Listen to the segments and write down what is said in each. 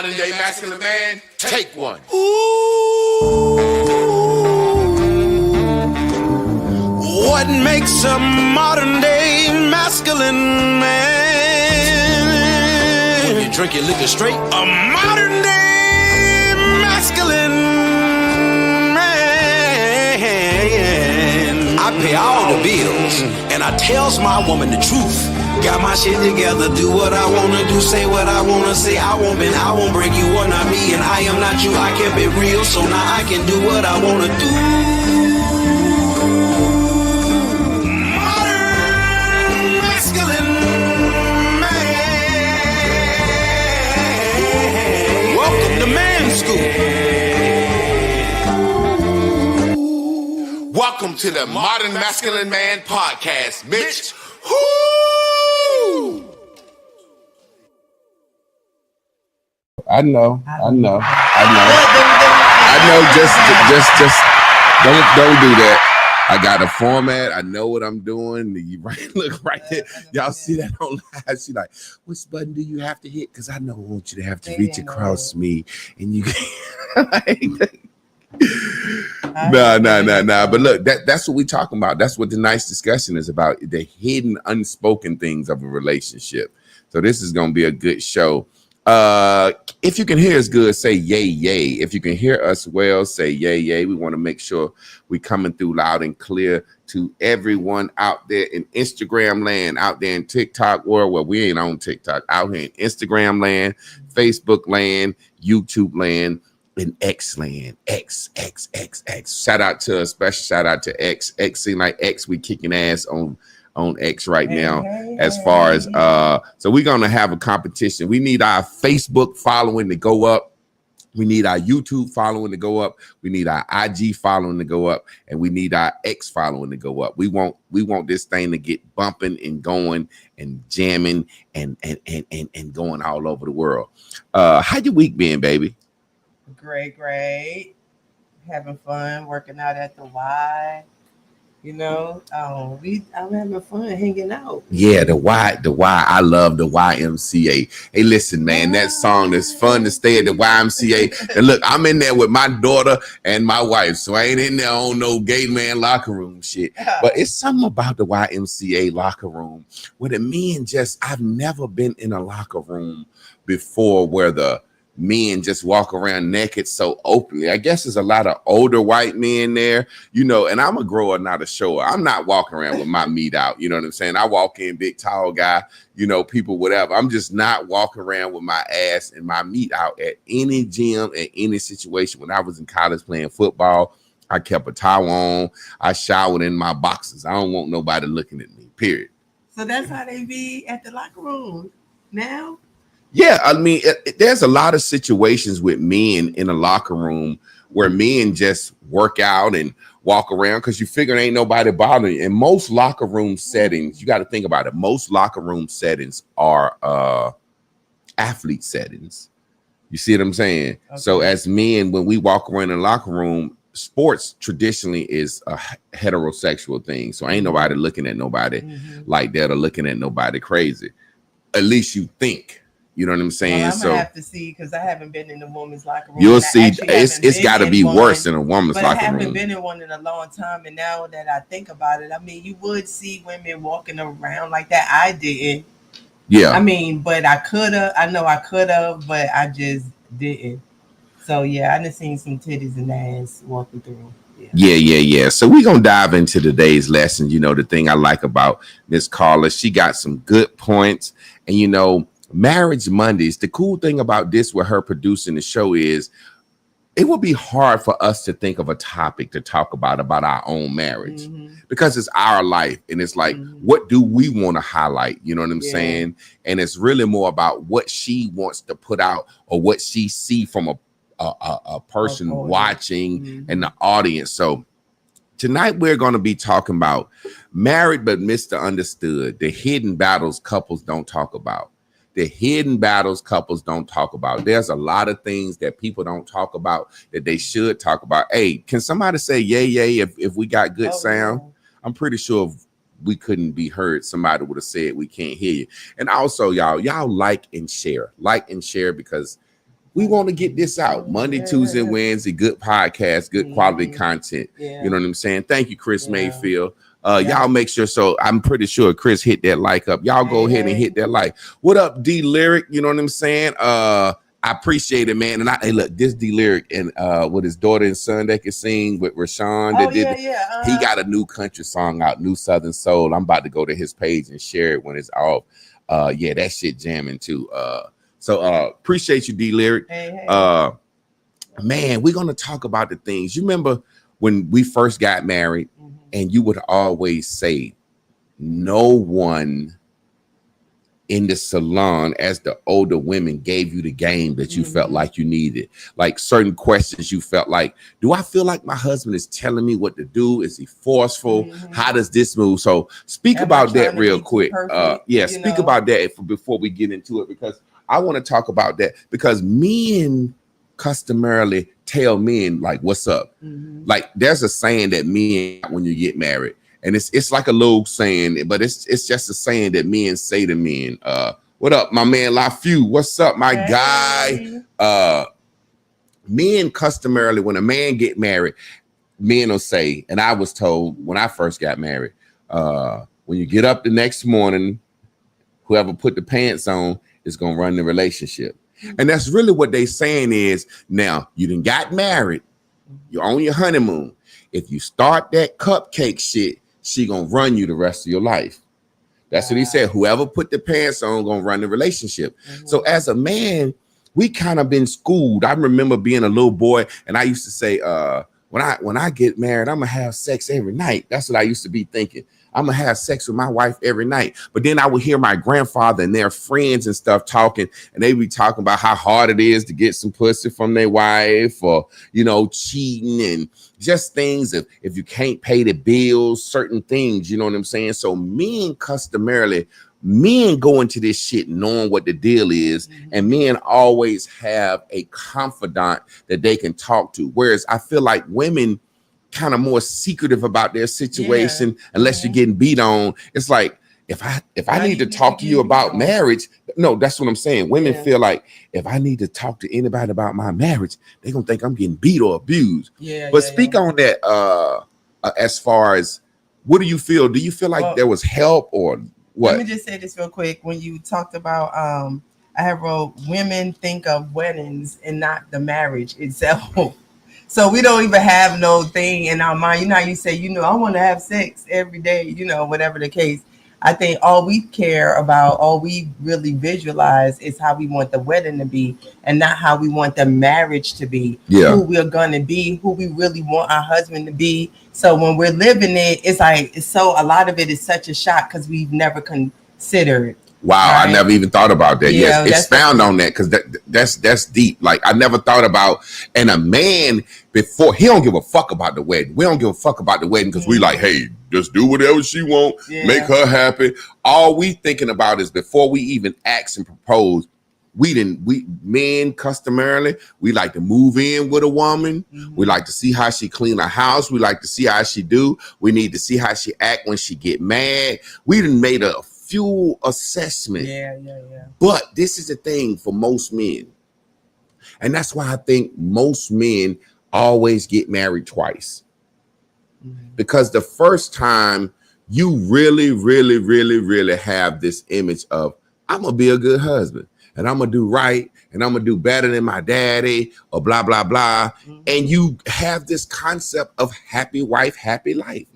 modern day masculine man, take one. What makes a modern day masculine man? When you drink your liquor straight, a modern day masculine man. I pay all the bills and I tells my woman the truth. Got my shit together, do what I wanna do, say what I wanna say. I won't bend, I won't break, you are not me and I am not you. I kept it real, so now I can do what I wanna do. Modern masculine man. Welcome to Man School. Welcome to the Modern Masculine Man Podcast, Mitch. I know. Just don't do that. I got a format. I know what I'm doing. You right, look right there. Y'all see that on live? She like, which button do you have to hit? Because I know I want you to have to reach across me, and you. No. But look, that's what we talking about. That's what the nice discussion is about. The hidden, unspoken things of a relationship. So this is gonna be a good show. If you can hear us good, say yay, yay. If you can hear us well, say yay, yay. We want to make sure we coming through loud and clear to everyone out there in Instagram land, out there in TikTok world. Well, we ain't on TikTok, out here in Instagram land, Facebook land, YouTube land, and X land. X. Shout out to a special shout out to X. X seem like X, we kicking ass on X right now. As far as so we're gonna have a competition. We need our Facebook following to go up. We need our YouTube following to go up. We need our IG following to go up, and we need our X following to go up. We want this thing to get bumping and going and jamming and going all over the world. How your week been, baby? Great. Having fun, working out at the Y. You know, I'm having fun hanging out. Yeah, the Y. I love the YMCA. Hey, listen, man, that song is fun to stay at the YMCA. And look, I'm in there with my daughter and my wife, so I ain't in there on no gay man locker room shit. But it's something about the YMCA locker room where the men I've never been in a locker room before where the men just walk around naked so openly. I guess there's a lot of older white men there, you know, and I'm a grower, not a shower. I'm not walking around with my meat out. You know what I'm saying? I walk in big, tall guy, you know, people, whatever. I'm just not walking around with my ass and my meat out at any gym, at any situation. When I was in college playing football, I kept a towel on. I showered in my boxes. I don't want nobody looking at me, period. So that's how they be at the locker room now? Yeah, I mean, there's a lot of situations with men in a locker room where men just work out and walk around because you figure ain't nobody bothering you. In most locker room settings, you got to think about it. Most locker room settings are athlete settings. You see what I'm saying? Okay. So as men, when we walk around in the locker room, sports traditionally is a heterosexual thing. So ain't nobody looking at nobody like that or looking at nobody crazy. At least you think. You know what I'm saying? Well, I'm gonna have to see because I haven't been in the woman's locker room. You'll see, it's got to be worse than a woman's locker room. I haven't been in one in a long time, and now that I think about it, I mean, you would see women walking around like that. I didn't. Yeah. I mean, but I could have. I know I could have, but I just didn't. So yeah, I done seen some titties and ass walking through. Yeah. So we're gonna dive into today's lesson. You know, the thing I like about Miss Carla, she got some good points, and you know. Marriage Mondays. The cool thing about this with her producing the show is it would be hard for us to think of a topic to talk about our own marriage because it's our life. And it's like, what do we want to highlight? You know what I'm saying? And it's really more about what she wants to put out or what she see from a person watching and the audience. So tonight we're going to be talking about married but misunderstood, the hidden battles couples don't talk about. The hidden battles couples don't talk about. There's a lot of things that people don't talk about that they should talk about. Hey, can somebody say yay if we got good sound? Yeah. I'm pretty sure if we couldn't be heard, somebody would have said we can't hear you. And also, y'all like and share because We want to get this out Monday, Tuesday, and Wednesday. Good podcast, good quality content. Yeah. You know what I'm saying? Thank you, Chris Yeah. Mayfield. Y'all make sure. So I'm pretty sure Chris hit that like up. Y'all go ahead and hit that like. What up, D Lyric? You know what I'm saying? I appreciate it, man. And hey, look, this D Lyric and with his daughter and son they can sing with Rashawn. He got a new country song out, New Southern Soul. I'm about to go to his page and share it when it's off. Yeah, that shit jamming too. So appreciate you, D Lyric. Man, we're gonna talk about the things. You remember when we first got married, and you would always say, no one in the salon, as the older women, gave you the game that you felt like you needed. Like certain questions you felt like, do I feel like my husband is telling me what to do? Is he forceful? How does this move? So speak about that real quick. Speak about that before we get into it, because I want to talk about that, because men customarily tell men like, what's up? Like there's a saying that men, when you get married, and it's like a little saying, but it's just a saying that men say to men. What up, my man LaFew? What's up, my guy? Men customarily, when a man get married, men will say, and I was told when I first got married, when you get up the next morning, whoever put the pants on is gonna run the relationship. And that's really what they saying is, now you done got married, you're on your honeymoon. If you start that cupcake shit, she gonna run you the rest of your life. That's what he said. Whoever put the pants on gonna run the relationship. So as a man, we kind of been schooled. I remember being a little boy, and I used to say, when I get married, I'm gonna have sex every night. That's what I used to be thinking. I'm gonna have sex with my wife every night. But then I would hear my grandfather and their friends and stuff talking, and they be talking about how hard it is to get some pussy from their wife, or cheating and just things if you can't pay the bills, certain things, you know what I'm saying? So men go into this shit knowing what the deal is, and men always have a confidant that they can talk to. Whereas I feel like women kind of more secretive about their situation, unless you're getting beat on. It's like, if I need to talk to you about marriage, no, that's what I'm saying. Women feel like if I need to talk to anybody about my marriage, they're gonna think I'm getting beat or abused. But speak on that as far as, what do you feel? Do you feel like there was help or what? Let me just say this real quick. When you talked about I have wrote, women think of weddings and not the marriage itself. So we don't even have no thing in our mind. You know how you say, I want to have sex every day, whatever the case. I think all we care about, all we really visualize is how we want the wedding to be, and not how we want the marriage to be. Who we're going to be, who we really want our husband to be. So when we're living it, it's like, a lot of it is such a shock because we've never considered. Wow, right? I never even thought about that. Yes, expound on that, because that's deep. Like I never thought about, and a man before, he don't give a fuck about the wedding. We don't give a fuck about the wedding because we like, hey, just do whatever she want, make her happy. All we thinking about is before we even ask and propose, we men customarily, we like to move in with a woman. We like to see how she clean her house. We like to see how she do. We need to see how she act when she get mad. We done made a full assessment. But this is the thing for most men, and that's why I think most men always get married twice, because the first time you really have this image of, I'm gonna be a good husband, and I'm gonna do right, and I'm gonna do better than my daddy, or blah blah blah. And you have this concept of happy wife, happy life.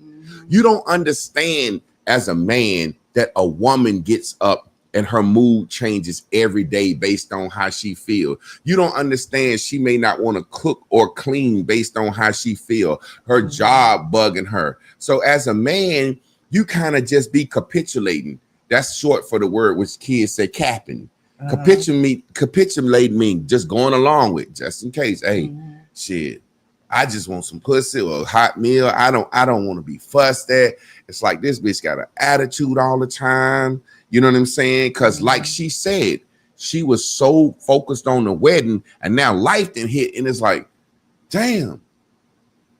You don't understand as a man that a woman gets up and her mood changes every day based on how she feels. You don't understand she may not want to cook or clean based on how she feels. Her job bugging her. So as a man, you kind of just be capitulating. That's short for the word which kids say capping. Capitulating mean just going along with, just in case. Hey, shit, I just want some pussy or a hot meal. I don't want to be fussed at. It's like, this bitch got an attitude all the time. You know what I'm saying? Because like she said, she was so focused on the wedding, and now life didn't hit, and it's like, damn,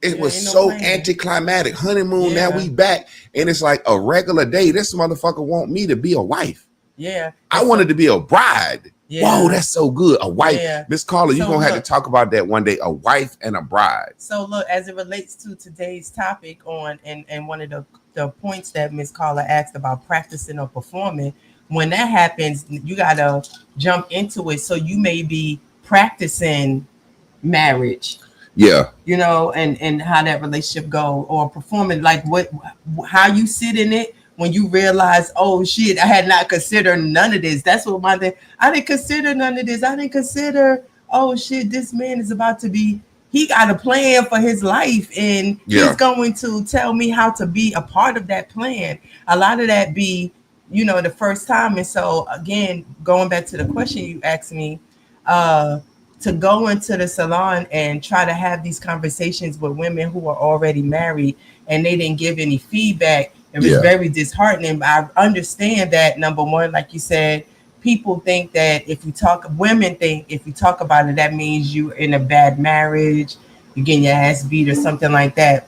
it was so anticlimactic. Honeymoon, now we back, and it's like a regular day. This motherfucker want me to be a wife. I wanted to be a bride. Whoa, that's so good. A wife, Yeah. Miss Carla, you're So gonna have to look- talk about that one day. A wife and a bride. So look, as it relates to today's topic on and one of the points that Miss Carla asked about practicing or performing, when that happens, you gotta jump into it. So you may be practicing marriage, Yeah, you know, and how that relationship go, or performing like what how you sit in it when you realize, oh shit, I had not considered none of this. That's what my thing. I didn't consider none of this. I didn't consider, oh shit, this man is about to be, he got a plan for his life and Yeah. he's going to tell me how to be a part of that plan. A lot of that be, you know, the first time. And so again, going back to the question you asked me, to go into the salon and try to have these conversations with women who are already married and they didn't give any feedback, it was Yeah. very disheartening. I understand that, number one, like you said, people think that women think if you talk about it, that means you're in a bad marriage, you're getting your ass beat or something like that.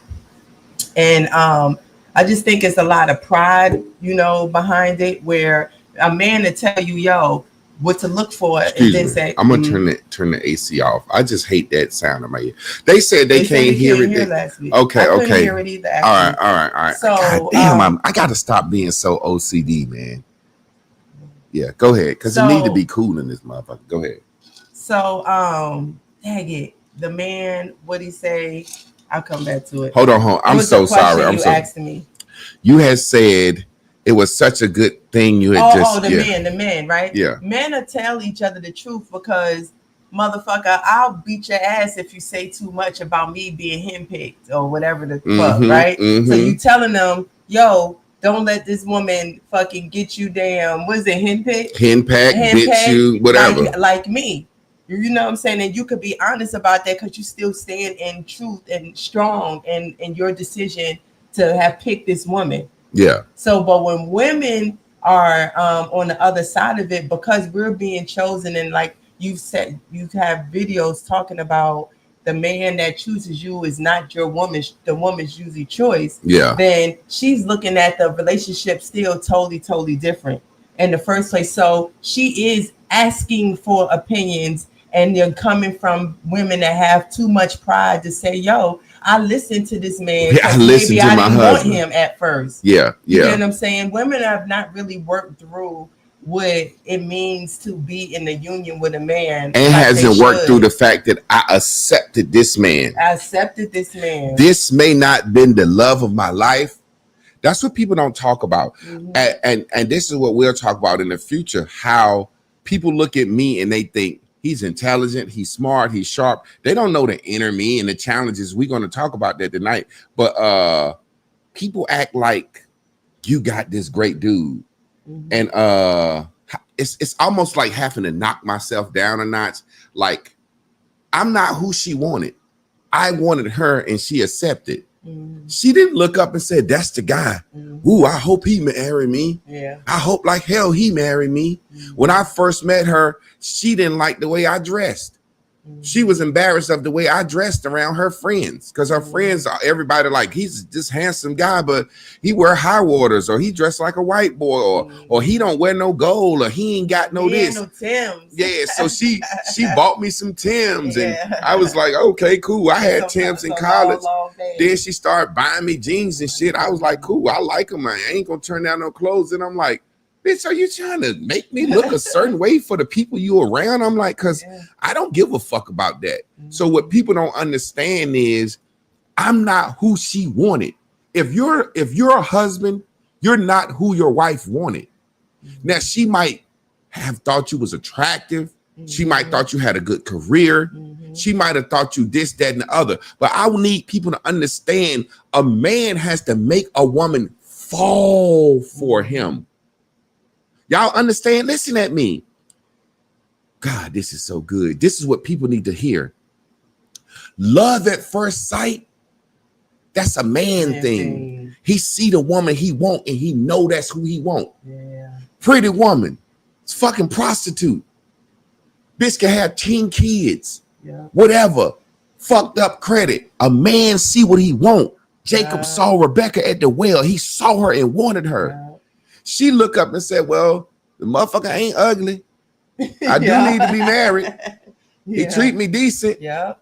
And I just think it's a lot of pride, you know, behind it, where a man to tell you, yo, what to look for, excuse and then me. say, I'm gonna turn the AC off. I just hate that sound in my ear. They said they can't hear it. Last week. Okay, I couldn't okay. hear it either. All Actually. right. So, God damn, I gotta stop being so OCD, man. Yeah, go ahead, because it need to be cool in this motherfucker. Go ahead. So, dang it, the man, what he say? I'll come back to it. Hold on. I'm so sorry. I'm you so. asked me. You had said it was such a good thing you had the men, right? Yeah. Men will tell each other the truth because, motherfucker, I'll beat your ass if you say too much about me being henpicked or whatever the fuck, right? So you telling them, yo, don't let this woman fucking get you damn, what is it, henpicked? Henpecked, bitch you, whatever. Like me. You know what I'm saying? And you could be honest about that because you still stand in truth and strong in your decision to have picked this woman. Yeah. So, but when women are on the other side of it, because we're being chosen, and like you said, you have videos talking about the man that chooses you is not your woman, the woman's usually choice. Yeah. Then she's looking at the relationship still totally different in the first place. So she is asking for opinions, and they're coming from women that have too much pride to say, yo, I listened to this man. I listened to my husband. Want him at first. Yeah. You know what I'm saying? Women have not really worked through what it means to be in the union with a man. And hasn't worked through the fact that I accepted this man. This may not been the love of my life. That's what people don't talk about. And this is what we'll talk about in the future, how people look at me and they think he's intelligent, he's smart, he's sharp. They don't know the inner me and the challenges. We're going to talk about that tonight. But people act like you got this great dude. And it's almost like having to knock myself down a notch. Like, I'm not who she wanted. I wanted her and she accepted. She didn't look up and say, that's the guy. Ooh, I hope he marry me. Yeah. I hope like hell he marry me. When I first met her, she didn't like the way I dressed. She was embarrassed of the way I dressed around her friends, because her friends, everybody like, he's this handsome guy, but he wear high waters, or he dressed like a white boy, or he don't wear no gold, or he ain't got no this. No Timbs. Yeah, so she bought me some Timbs, and I was like, okay, cool. I had Timbs in college. Then she started buying me jeans and shit. I was like, cool, I like them. I ain't gonna turn down no clothes. And I'm like, bitch, are you trying to make me look a certain way for the people you around? I'm like, because I don't give a fuck about that. So what people don't understand is I'm not who she wanted. If you're a husband, you're not who your wife wanted. Now, she might have thought you was attractive. She might thought you had a good career. She might have thought you this, that, and the other. But I need people to understand a man has to make a woman fall for him. Y'all understand? Listen at me. God, this is so good. This is what people need to hear. Love at first sight, that's a man thing. He see the woman he want and he know that's who he want. Yeah. Pretty woman. It's fucking prostitute. Bitch can have 10 kids. Yeah. Whatever. Fucked up credit. A man see what he want. Jacob saw Rebecca at the well. He saw her and wanted her. She looked up and said, well, the motherfucker ain't ugly. I do need to be married. He Yeah. treat me decent. Yep.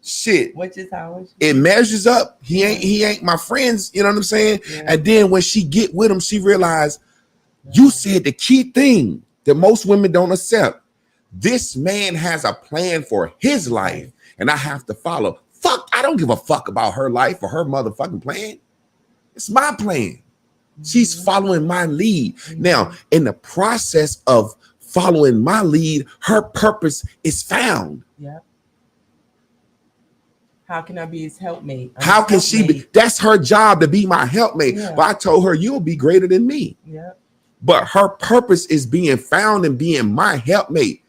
Shit. Which is how it measures up. He ain't my friends. You know what I'm saying? Yeah. And then when she get with him, she realized you said the key thing that most women don't accept. This man has a plan for his life, and I have to follow. Fuck, I don't give a fuck about her life or her motherfucking plan. It's my plan. She's following my lead. Now, in the process of following my lead, her purpose is found. Yep. How can I be his helpmate? How can she be? That's her job, to be my helpmate. Yeah. But I told her, you'll be greater than me. Yep. But her purpose is being found and being my helpmate.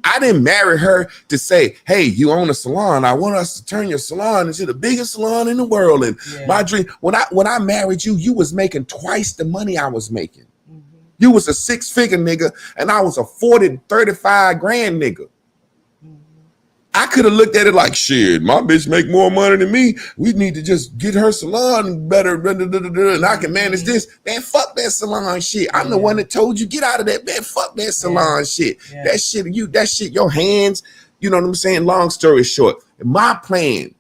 I didn't marry her to say, hey, you own a salon. I want us to turn your salon into the biggest salon in the world. And my dream, when I married you, you was making twice the money I was making. You was a 6-figure nigga, and I was a 40, 35 grand nigga. I could have looked at it like, shit, my bitch make more money than me. We need to just get her salon better, and I can manage this. Man, fuck that salon shit. I'm the one that told you, get out of that, man. Fuck that salon shit. That shit, your hands, you know what I'm saying? Long story short, my plan.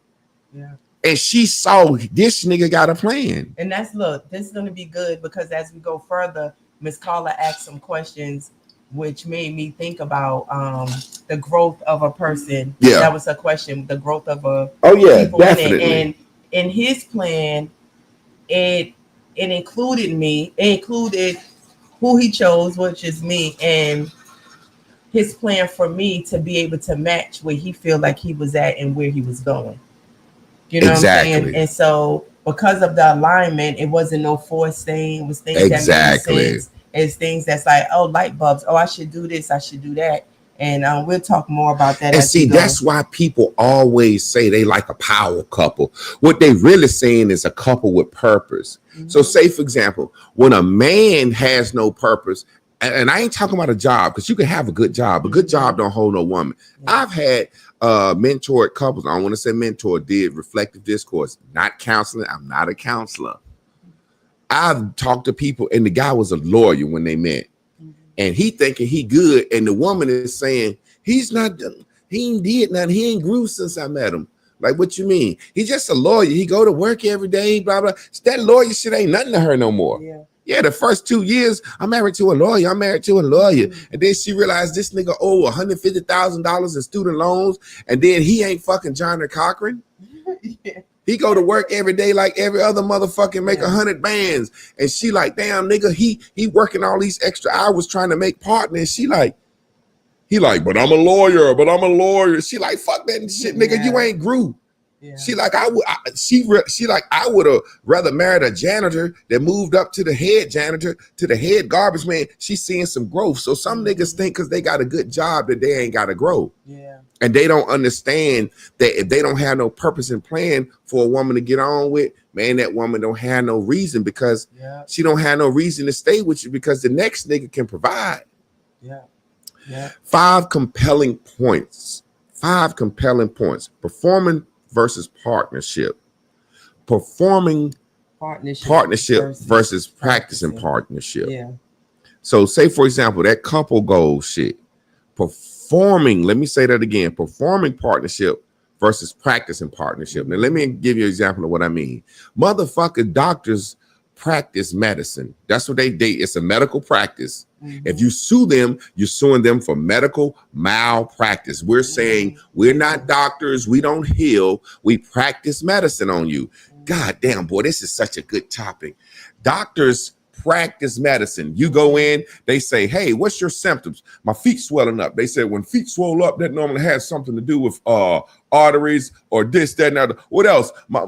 And she saw this nigga got a plan. And this is going to be good, because as we go further, Miss Carla asked some questions which made me think about the growth of a person. Yeah. That was a question, the growth of a definitely. And in his plan, it included me. It included who he chose, which is me, and his plan for me to be able to match where he feel like he was at and where he was going. You know what I'm saying? And so because of the alignment, it wasn't no forced thing. It was things that made sense. It's things that's like, oh, light bulbs. Oh, I should do this. I should do that. And we'll talk more about that. And see, that's why people always say they like a power couple. What they really saying is a couple with purpose. So say, for example, when a man has no purpose, and I ain't talking about a job, because you can have a good job. A good job don't hold no woman. I've had mentored couples. I don't want to say mentor, did reflective discourse, not counseling. I'm not a counselor. I've talked to people, and the guy was a lawyer when they met, and he thinking he good, and the woman is saying he's not. He ain't did nothing. He ain't grew since I met him. Like, what you mean? He's just a lawyer. He go to work every day. Blah blah. That lawyer shit ain't nothing to her no more. Yeah, the first 2 years, I'm married to a lawyer. And then she realized this nigga owe $150,000 in student loans, and then he ain't fucking John Cochran. He go to work every day like every other motherfucker, make 100 bands. And she like, damn, nigga, he working all these extra hours trying to make partner. And he like, but I'm a lawyer. She like, fuck that shit, nigga, you ain't grew. She like, I would have rather married a janitor that moved up to the head janitor, to the head garbage man. She's seeing some growth. So some niggas think because they got a good job that they ain't got to grow. And they don't understand that if they don't have no purpose and plan for a woman to get on with, man, that woman don't have no reason, because she don't have no reason to stay with you, because the next nigga can provide. 5 compelling points. Performing versus partnership. Partnership versus practicing partnership. So say, for example, that couple goal shit. Let me say that again. Performing partnership versus practicing partnership. Now, let me give you an example of what I mean. Motherfucking doctors practice medicine. That's what they date. It's a medical practice. If you sue them, you're suing them for medical malpractice. We're saying we're not doctors. We don't heal. We practice medicine on you. God damn, boy, this is such a good topic. Doctors practice medicine. You go in, they say, hey, what's your symptoms? My feet swelling up. They said when feet swell up, that normally has something to do with arteries or this, that, and other. What else? My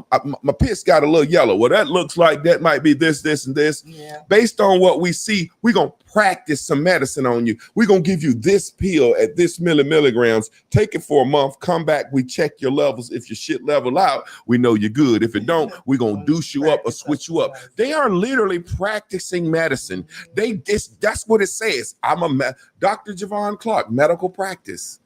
piss got a little yellow. Well, that looks like that might be this, and this. Based on what we see, we're going to practice some medicine on you. We're going to give you this pill at this milligrams. Take it for a month. Come back. We check your levels. If your shit level out, we know you're good. If it don't, we're going to douche you up or switch you up. They are literally practicing medicine. That's what it says. I'm Dr. Javon Clrk, medical practice.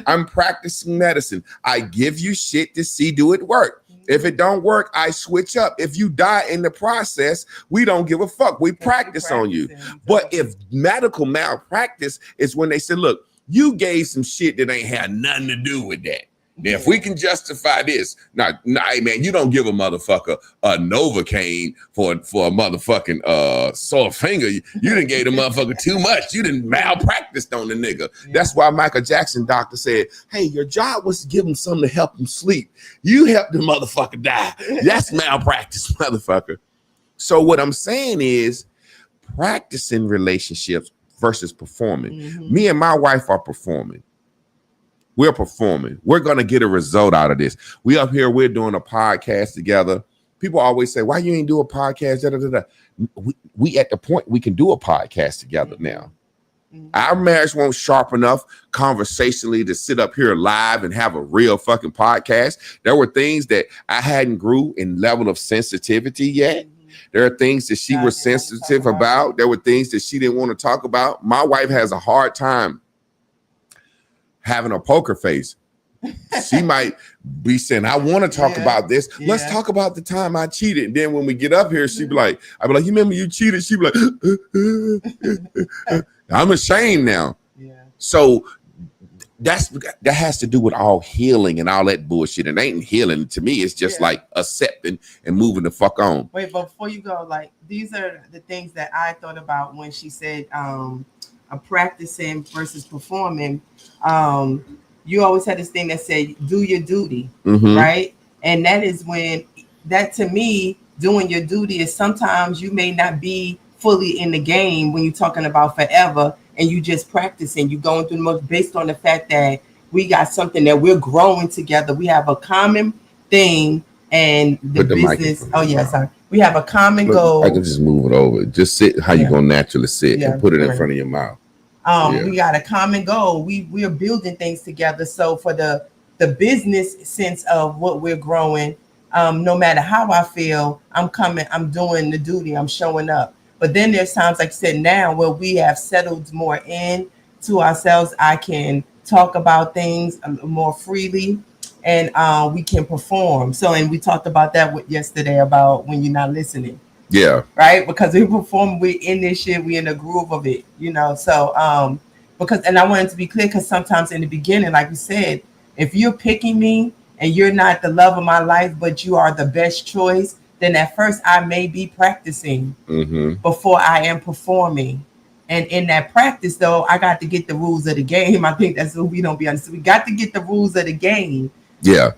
I'm practicing medicine. I give you shit to see do it work. If it don't work, I switch up. If you die in the process, we don't give a fuck. We practice on you. But if medical malpractice is when they say, look, you gave some shit that ain't had nothing to do with that. Now, if we can justify this, hey man, you don't give a motherfucker a Novocaine for a motherfucking sore finger. You didn't gave the motherfucker too much. You didn't malpracticed on the nigga. Yeah. That's why Michael Jackson doctor said, hey, your job was to give him something to help him sleep. You helped the motherfucker die. That's malpractice, motherfucker. So what I'm saying is practicing relationships versus performing. Me and my wife are performing. We're performing. We're going to get a result out of this. We up here, we're doing a podcast together. People always say, why you ain't do a podcast? Da, da, da, da. We at the point we can do a podcast together now. Our marriage won't sharp enough conversationally to sit up here live and have a real fucking podcast. There were things that I hadn't grew in level of sensitivity yet. There are things that she was sensitive about. There were things that she didn't want to talk about. My wife has a hard time having a poker face. She might be saying, I want to talk about this. Let's talk about the time I cheated. And then when we get up here, she'd be like, I'd be like, you remember you cheated? She'd be like, I'm ashamed now. So that has to do with all healing and all that bullshit. It ain't healing to me. It's just like accepting and moving the fuck on. Wait, but before you go, like these are the things that I thought about when she said practicing versus performing. You always had this thing that said, do your duty, right? And that is when, that to me, doing your duty is sometimes you may not be fully in the game when you're talking about forever and you just practicing. You're going through the most based on the fact that we got something that we're growing together. We have a common thing and the business. Oh, yeah, sorry. We have a common goal. I can just move it over. Just sit how you're going to naturally sit and put it in front of your mouth. We got a common goal. We are building things together. So for the business sense of what we're growing, no matter how I feel, I'm doing the duty, I'm showing up. But then there's times, like I said, now where we have settled more in to ourselves, I can talk about things more freely and we can perform. So, and we talked about that yesterday about when you're not listening. Yeah. Right. Because we perform, we in this shit, we in the groove of it, you know. So because, and I wanted to be clear, because sometimes in the beginning, like you said, if you're picking me and you're not the love of my life, but you are the best choice, then at first I may be practicing before I am performing. And in that practice, though, I got to get the rules of the game. I think that's what we don't be understood. We got to get the rules of the game. Yeah.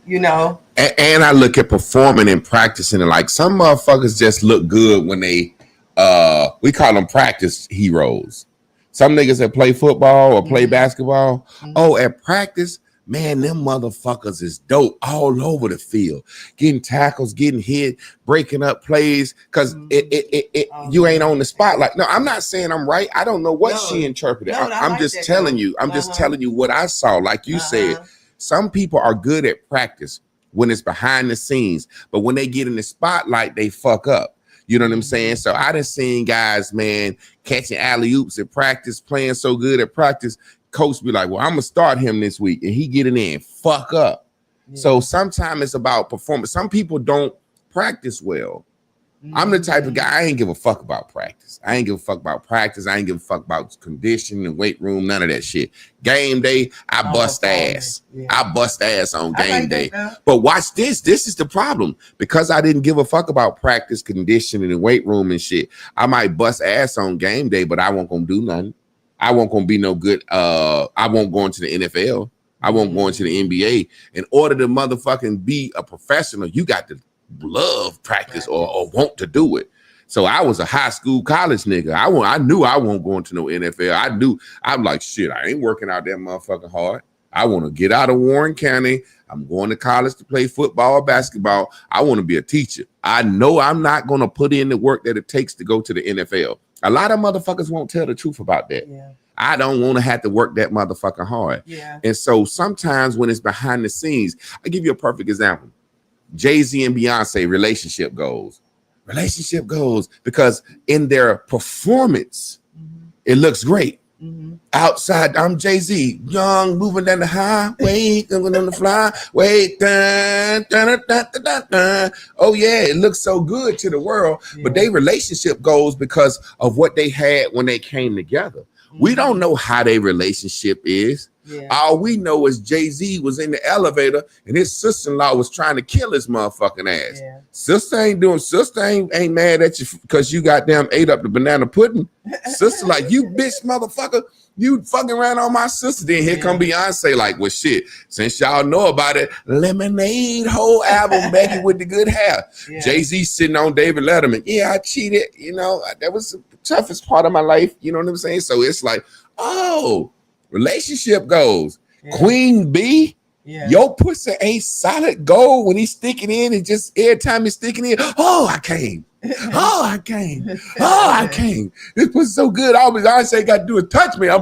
You know, and I look at performing and practicing, and like some motherfuckers just look good when they we call them practice heroes. Some niggas that play football or play basketball. Oh, at practice, man, them motherfuckers is dope all over the field, getting tackles, getting hit, breaking up plays, because you ain't on the spotlight. No, I'm not saying I'm right. I don't know what she interpreted. I'm just telling you. I'm just telling you what I saw. Like you said. Some people are good at practice when it's behind the scenes, but when they get in the spotlight, they fuck up. You know what I'm saying? So I done seen guys, man, catching alley-oops at practice, playing so good at practice. Coach be like, well, I'm going to start him this week. And he get in there and fuck up. So sometimes it's about performance. Some people don't practice well. I'm the type of guy, I ain't give a fuck about practice. I ain't give a fuck about practice. I ain't give a fuck about conditioning and weight room, none of that shit. Game day, I bust ass. I bust ass on game day. But watch this. This is the problem. Because I didn't give a fuck about practice, conditioning, and weight room and shit, I might bust ass on game day, but I won't gonna do nothing. I won't gonna be no good. I won't go into the NFL. I won't go into the NBA. In order to motherfucking be a professional, you got to love practice or want to do it. So I was a high school, college nigga. I knew I won't go into no NFL. I'm like, shit, I ain't working out that motherfucking hard. I want to get out of Warren County. I'm going to college to play football or basketball. I want to be a teacher. I know I'm not going to put in the work that it takes to go to the NFL. A lot of motherfuckers won't tell the truth about that. I don't want to have to work that motherfucking hard. And so sometimes when it's behind the scenes, I'll give you a perfect example. Jay-Z and Beyonce relationship goals because in their performance, it looks great. Outside, I'm Jay-Z, young, moving down the highway, going on the flyway. Dun, dun, dun, dun, dun, dun. Oh yeah, it looks so good to the world, but their relationship goes because of what they had when they came together. We don't know how their relationship is. All we know is Jay-Z was in the elevator and his sister-in-law was trying to kill his motherfucking ass. Sister ain't mad at you because you goddamn ate up the banana pudding. Sister like, you bitch motherfucker, you fucking around on my sister. Then here come Beyonce like, well shit, since y'all know about it, Lemonade whole album, Becky with the good hair. Jay-Z sitting on David Letterman. Yeah, I cheated. You know, that was the toughest part of my life. You know what I'm saying? So it's like, oh, relationship goes. Queen B, your pussy ain't solid gold when he's sticking in, and just every time he's sticking in, oh, I came. Oh, I came. Oh, I came. This pussy's so good. All Beyonce got to do is touch me. I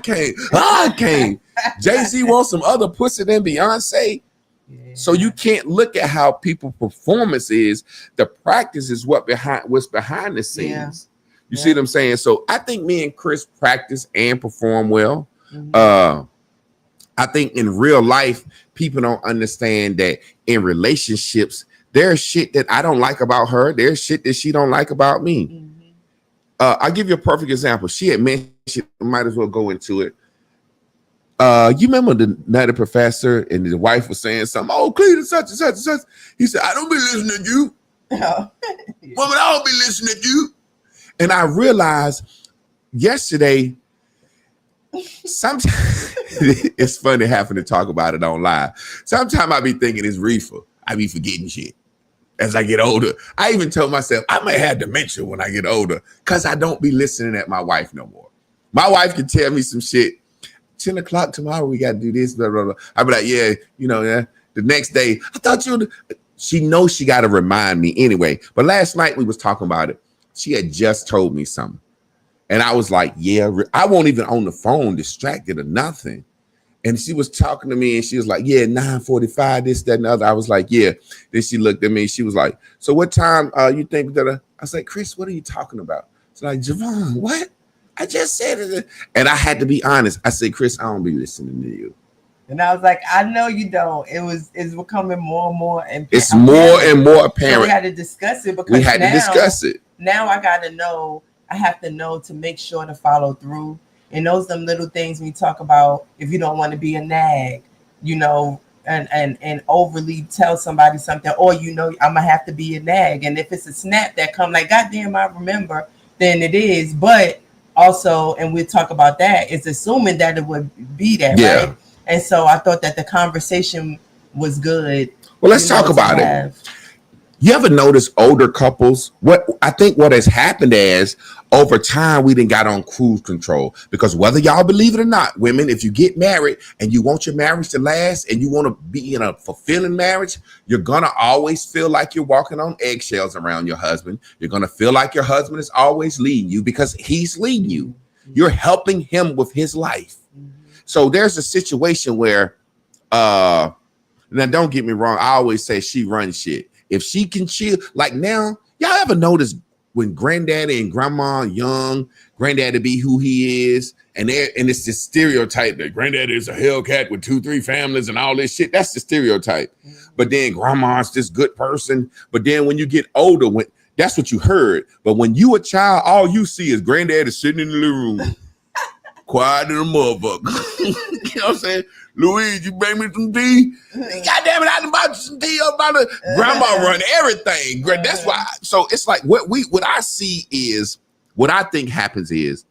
came. Oh, I came. Jay-Z wants some other pussy than Beyonce. So you can't look at how people's performance is. The practice is what's behind the scenes. You see what I'm saying? So I think me and Chris practice and perform well. I think in real life, people don't understand that in relationships, there's shit that I don't like about her. There's shit that she don't like about me. I'll give you a perfect example. She had mentioned, might as well go into it. You remember the Nutty Professor and the wife was saying something, oh, Clrk, such and such and such. He said, I don't be listening to you. Woman, I don't be listening to you. And I realized yesterday, sometimes it's funny having to talk about it on live. Sometimes I be thinking it's reefer. I be forgetting shit as I get older. I even told myself I might have dementia when I get older because I don't be listening at my wife no more. My wife can tell me some shit. 10 o'clock tomorrow, we got to do this, blah, blah, blah. I be like, yeah, you know, the next day, I thought you would. She knows she got to remind me anyway. But last night we was talking about it. She had just told me something. And I was like, yeah, I won't even on the phone distracted or nothing. And she was talking to me and she was like, yeah, 9:45, this, that, and the other. I was like, yeah. Then she looked at me. She was like, so what time you think that? I was like, Chris, what are you talking about? She's like, Javon, what? I just said it. And I had to be honest. I said, Chris, I don't be listening to you. And I was like, I know you don't. It's becoming more and more. It's more and more apparent. So we had to discuss it because we had to discuss it. Now I got to know. I have to know to make sure to follow through. And those them little things we talk about. If you don't want to be a nag, you know, and overly tell somebody something, or you know, I'm gonna have to be a nag. And if it's a snap that come like, goddamn, I remember, then it is. But also, and we'll talk about that, it's assuming that it would be that, right? And so I thought that the conversation was good. Well, let's talk about it. You ever notice older couples? What I think what has happened is over time we done got on cruise control, because whether y'all believe it or not, women, if you get married and you want your marriage to last and you want to be in a fulfilling marriage, you're gonna always feel like you're walking on eggshells around your husband. You're gonna feel like your husband is always leading you because he's leading you. You're helping him with his life. So there's a situation where, now don't get me wrong, I always say she runs shit. If she can chill, like now, y'all ever notice when granddaddy and grandma young, granddaddy be who he is, and it's this stereotype that granddaddy is a Hellcat with 2-3 families and all this shit. That's the stereotype. But then grandma's this good person. But then when you get older, that's what you heard. But when you a child, all you see is granddaddy sitting in the living room, quiet as a motherfucker. You know what I'm saying? Louise, you bring me some tea? God damn it, I done bought you some tea about it. Grandma run everything. That's why. So it's like what I see is, what I think happens is,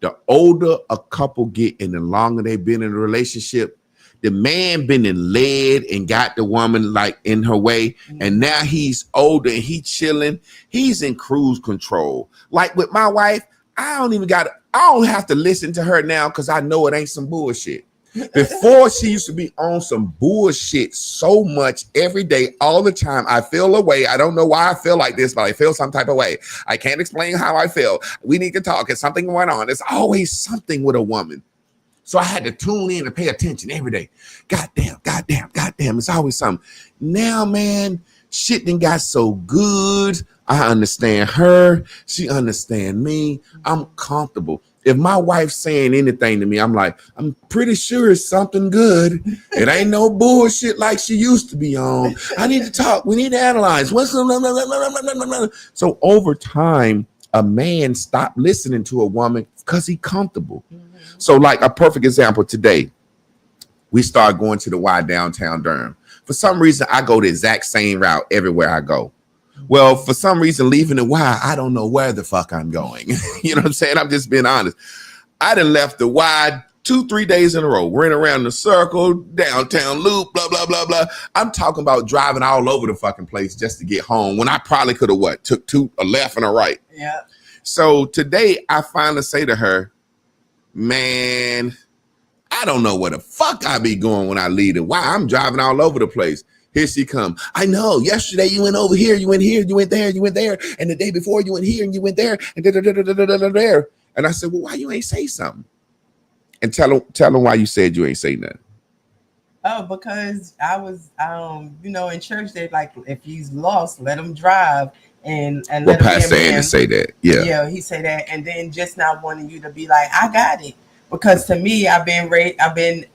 the older a couple get and the longer they've been in a relationship, the man been in led and got the woman like in her way. And now he's older and he chilling. He's in cruise control. Like with my wife, I don't have to listen to her now because I know it ain't some bullshit. Before, she used to be on some bullshit so much every day, all the time. I feel a way. I don't know why I feel like this, but I feel some type of way. I can't explain how I feel. We need to talk. It's something going on. There's always something with a woman. So I had to tune in and pay attention every day. Goddamn. It's always something. Now, man, shit done got so good. I understand her. She understand me. I'm comfortable. If my wife's saying anything to me, I'm like, I'm pretty sure it's something good. It ain't no bullshit like she used to be on. I need to talk. We need to analyze. What's so over time, a man stopped listening to a woman because he comfortable. So like a perfect example today, we start going to the Y downtown Durham. For some reason, I go the exact same route everywhere I go. Well, for some reason, leaving the Y, I don't know where the fuck I'm going. You know what I'm saying? I'm just being honest. I done left the Y 2-3 days in a row. Ran around the circle, downtown loop, blah, blah, blah, blah. I'm talking about driving all over the fucking place just to get home when I probably could have took a left and a right. Yeah. So today I finally say to her, man, I don't know where the fuck I be going when I leave the Y. I'm driving all over the place. Here she come. I know. Yesterday you went over here, you went here, you went there, you went there, and the day before you went here and you went there, and there. And I said, well, why you ain't say something? And tell them why you said you ain't say nothing. Oh, because I was, in church they like, if he's lost, let him drive and well, let Pastor Andy say that. Yeah, he say that, and then just not wanting you to be like, I got it, because to me, I've been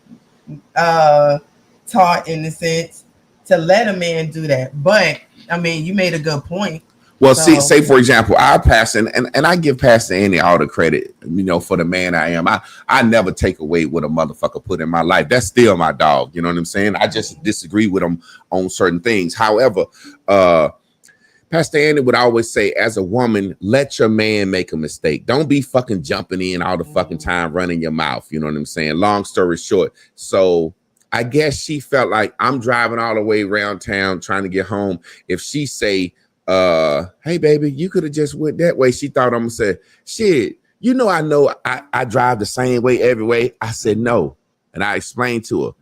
taught in the sense to let a man do that. But I mean, you made a good point. Well, say for example, our pastor, and I give Pastor Andy all the credit, for the man I am. I never take away what a motherfucker put in my life. That's still my dog. You know what I'm saying? I just disagree with him on certain things. However, Pastor Andy would always say, as a woman, let your man make a mistake. Don't be fucking jumping in all the fucking time, running your mouth. You know what I'm saying? Long story short. So I guess she felt like I'm driving all the way around town trying to get home. If she say, hey baby, you could have just went that way, she thought I'm gonna say, shit, I know I drive the same way every way. I said no. And I explained to her,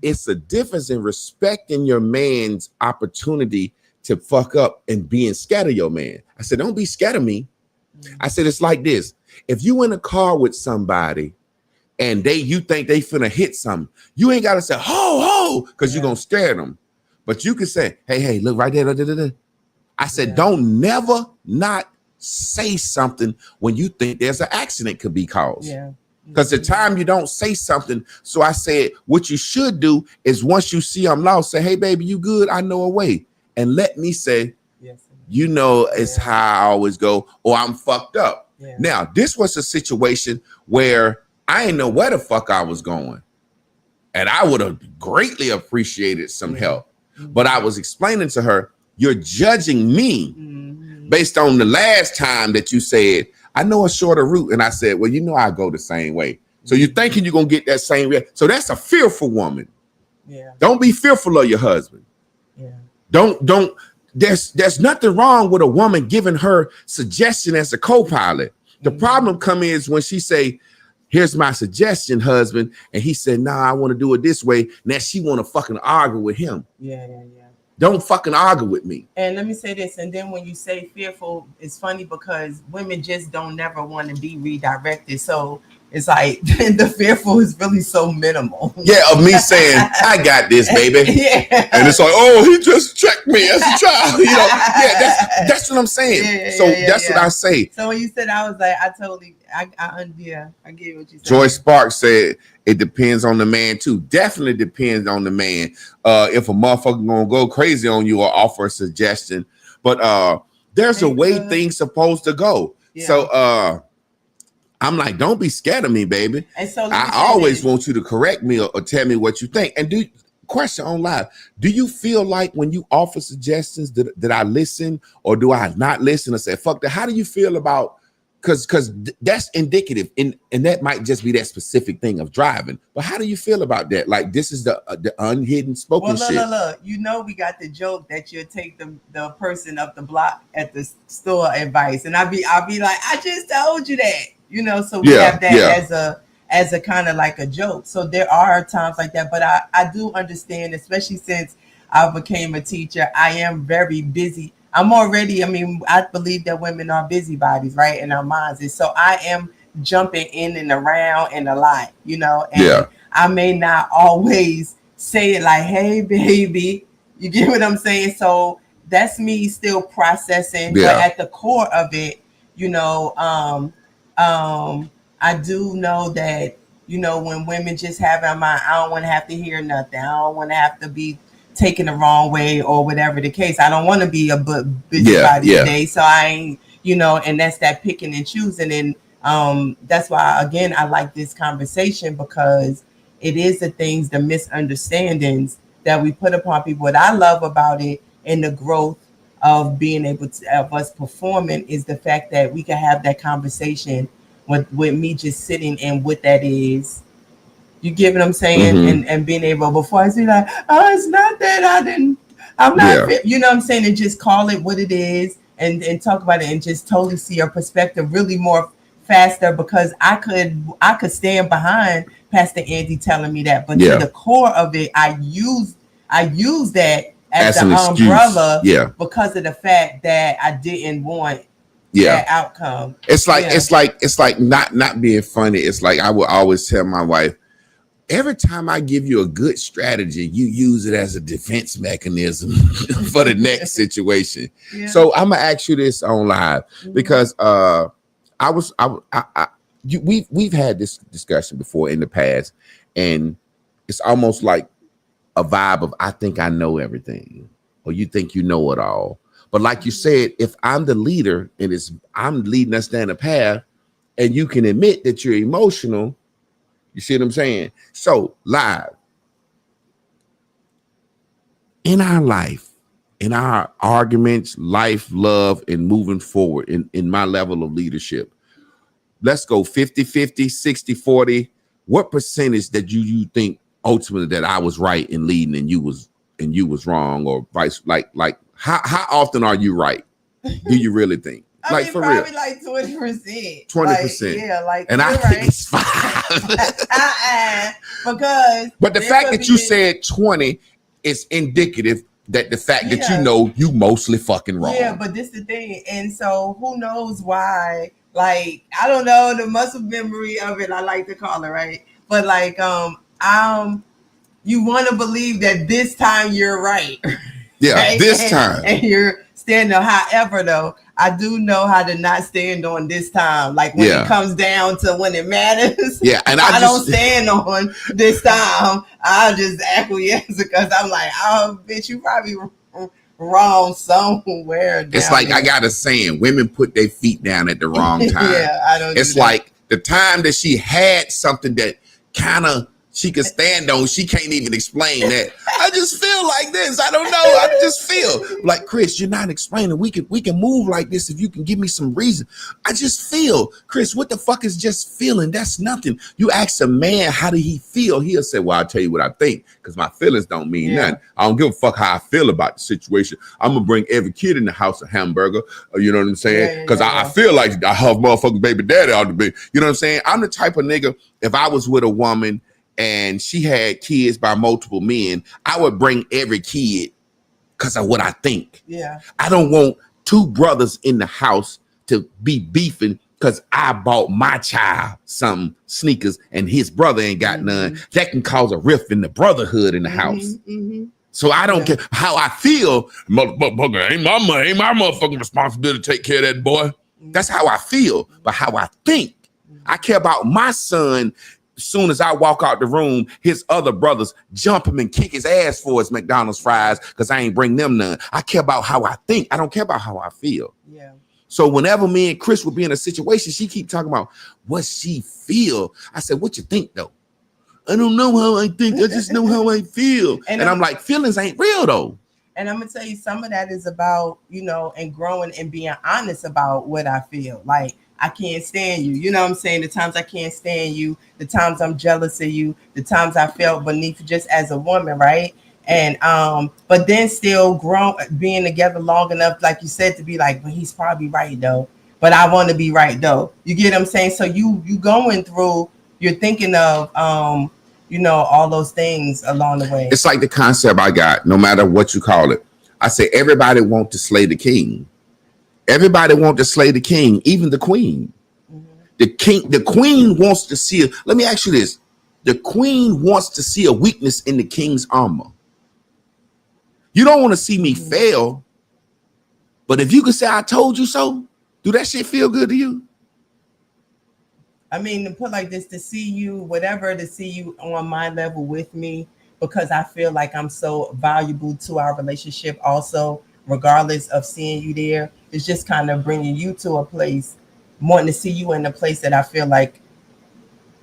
it's a difference in respecting your man's opportunity to fuck up and being scared of your man. I said, don't be scared of me. I said, it's like this. If you in a car with somebody and you think they finna hit something, you ain't gotta say ho ho, because you're gonna scare them. But you can say, hey, look right there. I said, don't never not say something when you think there's an accident could be caused. Yeah. Because the time you don't say something. So I said, what you should do is once you see I'm lost, say, hey baby, you good? I know a way. And let me say, yes, it's how I always go, or I'm fucked up. Yeah. Now, this was a situation where I didn't know where the fuck I was going. And I would have greatly appreciated some help. But I was explaining to her, you're judging me based on the last time that you said, I know a shorter route. And I said, well, I go the same way. So you're thinking you're going to get that same way. So that's a fearful woman. Yeah. Don't be fearful of your husband. Yeah. There's nothing wrong with a woman giving her suggestion as a co-pilot. The problem comes is when she say, here's my suggestion, husband. And he said, nah, I want to do it this way. Now she want to fucking argue with him. Yeah. Don't fucking argue with me. And let me say this. And then when you say fearful, it's funny because women just don't never want to be redirected. So it's like the fearful is really so minimal. Yeah, of me saying, I got this, baby. Yeah. And it's like, oh, he just checked me as a child. That's what I'm saying. That's what I say. So when you said, I was like, I get what you said. Joy Sparks said, it depends on the man too. Definitely depends on the man. If a motherfucker gonna go crazy on you or offer a suggestion. But there's a way things supposed to go. Yeah. So I'm like, don't be scared of me, baby. And so I always want you to correct me or tell me what you think. And question on live, do you feel like when you offer suggestions that I listen, or do I not listen or say, fuck that? How do you feel about, because that's indicative, and that might just be that specific thing of driving. But how do you feel about that? Like, this is the unhidden spoken shit. Look. We got the joke that you'll take the person up the block at the store advice, and I'll be like, I just told you that, so we have that as a kind of like a joke. So there are times like that, but I do understand, especially since I became a teacher, I am very busy. I believe that women are busybodies, right, in our minds. And so I am jumping in and around and a lot, and I may not always say it like, hey, baby, you get what I'm saying? So that's me still processing. But at the core of it, I do know that, when women just have in mind, I don't want to have to hear nothing. I don't want to have to be taken the wrong way or whatever the case. I don't want to be a busybody today. So I ain't, and that's that picking and choosing. And that's why, again, I like this conversation, because it is the things, the misunderstandings that we put upon people. What I love about it and the growth of being able to, of us performing, is the fact that we can have that conversation with me just sitting and what that is. You get what I'm saying? And being able, before I say like, oh, it's not that I'm not, you know what I'm saying? And just call it what it is, and talk about it, and just totally see your perspective really more faster, because I could stand behind Pastor Andy telling me that, but to the core of it, I use that as the umbrella, because of the fact that I didn't want that outcome. It's like not being funny. It's like I would always tell my wife, every time I give you a good strategy, you use it as a defense mechanism for the next situation. So I'm gonna ask you this on live, because we've had this discussion before in the past, and it's almost like a vibe of, I think I know everything, or you think you know it all. But like you said, if I'm the leader and I'm leading us down the path, and you can admit that you're emotional, you see what I'm saying? So live, in our life, in our arguments, life, love, and moving forward in my level of leadership, let's go 50-50, 60-40. What percentage that you think ultimately that I was right in leading and you was wrong, or vice, like how often are you right? Do you really think? I mean, for probably real, like 20%. 20%. And I think it's 5. Because, but the fact that you said 20 is indicative that the fact that you mostly fucking wrong. Yeah, but this is the thing, and so who knows why? Like, I don't know, the muscle memory of it, I like to call it, right? But like, you want to believe that this time you're right. Yeah, right? This time, and you're standing. However, though, I do know how to not stand on this time. Like when it comes down to when it matters. Yeah, and I don't stand on this time. I'll just acquiesce, because I'm like, oh, bitch, you probably wrong somewhere. It's like, I got a saying: women put their feet down at the wrong time. I don't. It's like the time that she had something that kind of she could stand on, she can't even explain that. I just feel like this. I don't know. I just feel like, Chris, you're not explaining. We can move like this if you can give me some reason. I just feel, Chris, what the fuck is just feeling? That's nothing. You ask a man, how did he feel? He'll say, well, I'll tell you what I think, because my feelings don't mean nothing. I don't give a fuck how I feel about the situation. I'm gonna bring every kid in the house a hamburger. You know what I'm saying? Because I feel like I have motherfucking baby daddy ought to be. You know what I'm saying? I'm the type of nigga, if I was with a woman and she had kids by multiple men, I would bring every kid because of what I think. I don't want two brothers in the house to be beefing because I bought my child some sneakers and his brother ain't got none. That can cause a rift in the brotherhood in the house. So I don't care how I feel. Motherfucker, ain't my motherfucking responsibility to take care of that boy. That's how I feel. But how I think, I care about my son. As soon as I walk out the room, his other brothers jump him and kick his ass for his McDonald's fries because I ain't bring them none. I care about how I think. I don't care about how I feel. So whenever me and Chris would be in a situation, she keep talking about what she feel. I said, what you think though? I don't know how I think. I just know how I feel. And I'm like, feelings ain't real though. And I'm gonna tell you, some of that is about, and growing and being honest about what I feel. Like, I can't stand you. You know what I'm saying? The times I can't stand you, the times I'm jealous of you, the times I felt beneath just as a woman, right? And but then still being together long enough, like you said, to be like, but he's probably right though. But I want to be right though. You get what I'm saying? So you going through, you're thinking of all those things along the way. It's like the concept I got, no matter what you call it. I say everybody wants to slay the king. Everybody wants to slay the king, even the queen. The queen wants to see let me ask you this. The queen wants to see a weakness in the king's armor. You don't want to see me fail, but if you can say I told you so, do that shit feel good to you? I mean, to put like this, to see you, whatever, to see you on my level with me, because I feel like I'm so valuable to our relationship also, regardless of seeing you there. It's just kind of bringing you to a place, wanting to see you in a place that I feel like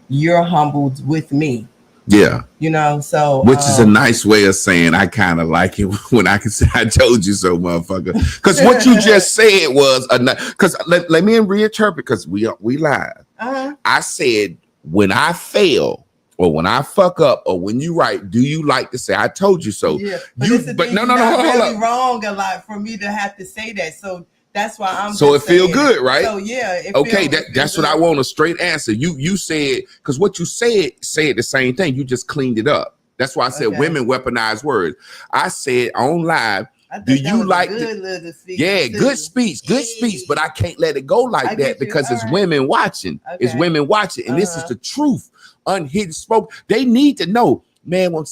you're humbled with me. Yeah. You know, so which is a nice way of saying I kind of like it when I can say I told you so, motherfucker. Because what you just said was because let me reinterpret because we live. I said when I fail or when I fuck up or when you right, do you like to say I told you so? Yeah, but no, hold up. Wrong a lot for me to have to say that. So that's why I'm. So it feel good, right? So yeah. Okay, that's what I want, a straight answer. You said, because what you said the same thing. You just cleaned it up. That's why I said women weaponize words. I said on live. Do you like good speech? Yeah, good speech. But I can't let it go like that because it's women watching. It's women watching, and this is the truth, unhidden spoke. They need to know. Man, when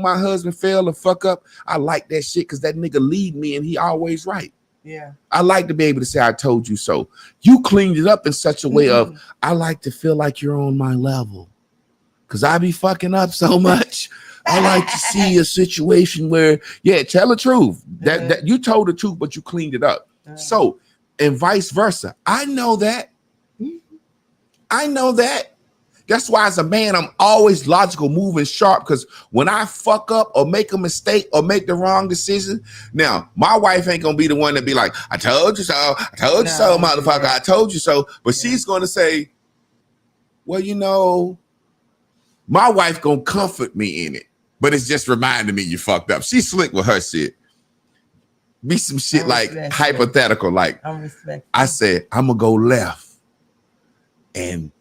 my husband fail or fuck up, I like that shit because that nigga lead me and he always right. Yeah. I like to be able to say I told you so. You cleaned it up in such a way of I like to feel like you're on my level. Cause I be fucking up so much. I like to see a situation where, tell the truth. That you told the truth, but you cleaned it up. So, and vice versa. I know that. That's why as a man, I'm always logical, moving sharp. Because when I fuck up or make a mistake or make the wrong decision, now my wife ain't gonna be the one to be like, I told you so, motherfucker, I told you so. But she's gonna say, well, my wife gonna comfort me in it. But it's just reminding me you fucked up. She's slick with her shit. Be some shit like hypothetical, like I said, I'm gonna go left. And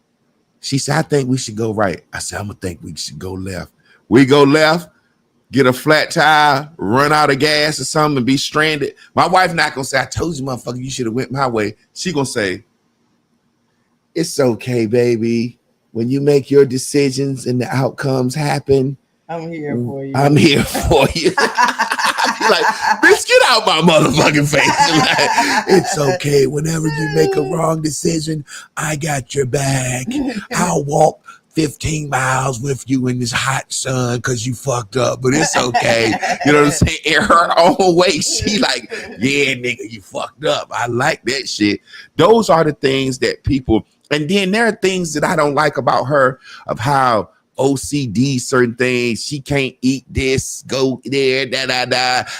she said, I think we should go right. I said, I'm going to think we should go left. We go left, get a flat tire, run out of gas or something and be stranded. My wife not going to say, I told you, motherfucker, you should have went my way. She going to say, it's okay, baby. When you make your decisions and the outcomes happen, I'm here for you. I'm here for you. Like, bitch, get out my motherfucking face. Like, it's okay. Whenever you make a wrong decision, I got your back. I'll walk 15 miles with you in this hot sun because you fucked up, but it's okay. You know what I'm saying? In her own way, she like, yeah, nigga, you fucked up. I like that shit. Those are the things that people, and then there are things that I don't like about her, of how OCD certain things. She can't eat this, go there,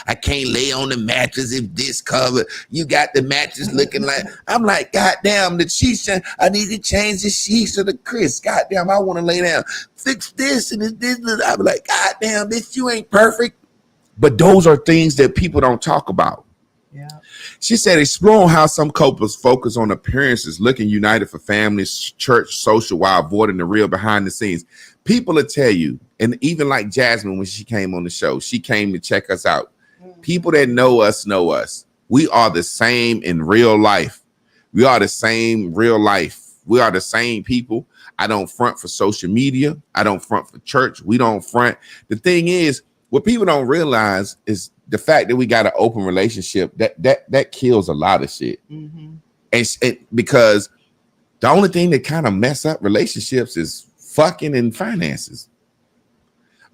I can't lay on the mattress if this covered. You got the mattress looking like, I'm like, goddamn, the sheets, I need to change the sheets of the Chris. Goddamn, I want to lay down. Fix this and this. I'm like, goddamn, bitch, you ain't perfect. But those are things that people don't talk about. Yeah. She said, exploring how some couples focus on appearances, looking united for families, church, social, while avoiding the real behind the scenes. People will tell you, and even like Jasmine, when she came on the show, she came to check us out. People that know us know us. We are the same in real life. We are the same real life. We are the same people. I don't front for social media. I don't front for church. We don't front. The thing is, what people don't realize is the fact that we got an open relationship that kills a lot of shit. And because the only thing that kind of mess up relationships is fucking and finances.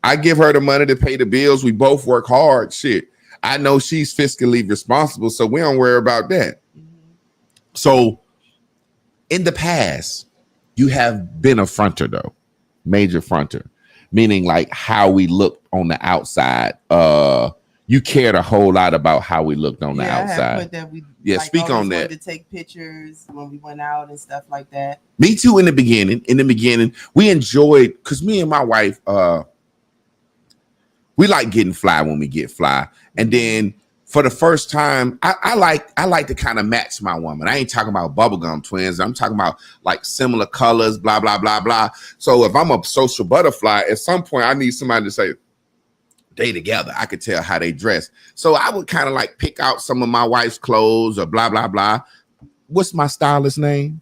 I give her the money to pay the bills. We both work hard. Shit. I know she's fiscally responsible, so we don't worry about that. So in the past, you have been a fronter though, major fronter, meaning like how we look on the outside. You cared a whole lot about how we looked on the outside. Speak on that. To take pictures when we went out and stuff like that. Me too. In the beginning, we enjoyed, because me and my wife, we like getting fly when we get fly, and then for the first time, I like to kind of match my woman. I ain't talking about bubblegum twins. I'm talking about like similar colors, blah blah blah blah. So if I'm a social butterfly, at some point I need somebody to say, they together. I could tell how they dress. So I would kind of like pick out some of my wife's clothes or blah, blah, blah. What's my stylist name?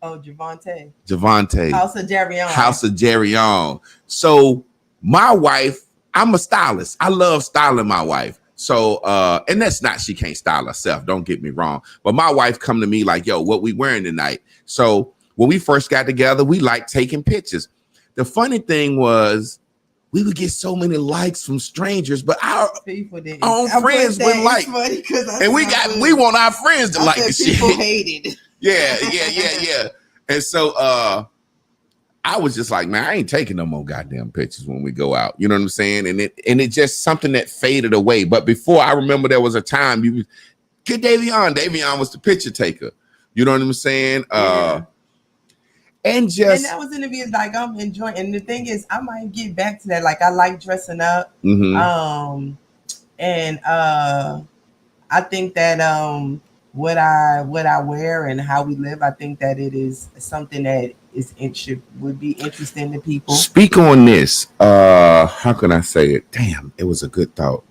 Oh, Javante. House of Jerry. So my wife, I'm a stylist. I love styling my wife. So, and that's not, she can't style herself. Don't get me wrong. But my wife come to me like, yo, what we wearing tonight? So when we first got together, we liked taking pictures. The funny thing was we would get so many likes from strangers, but our own friends wouldn't like. And we want our friends to like the shit. People hated. Yeah. And so I was just like, man, I ain't taking no more goddamn pictures when we go out. You know what I'm saying? And it just something that faded away. But before, I remember there was a time you get Davion. Davion was the picture taker. You know what I'm saying? Yeah. And that was in the video, like I'm enjoying. And the thing is, I might get back to that. Like I like dressing up. Mm-hmm. And I think that what I wear and how we live, I think that it is something that would be interesting to people. Speak on this. How can I say it? Damn, it was a good thought.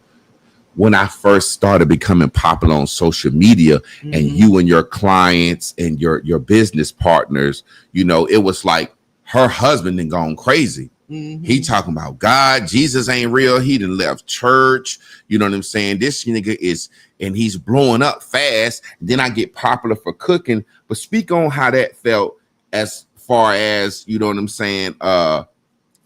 When I first started becoming popular on social media, mm-hmm. and you and your clients and your business partners, you know, it was like her husband done gone crazy. Mm-hmm. He talking about God, Jesus ain't real. He done left church. You know what I'm saying? This nigga and he's blowing up fast. Then I get popular for cooking. But speak on how that felt as far as, you know what I'm saying,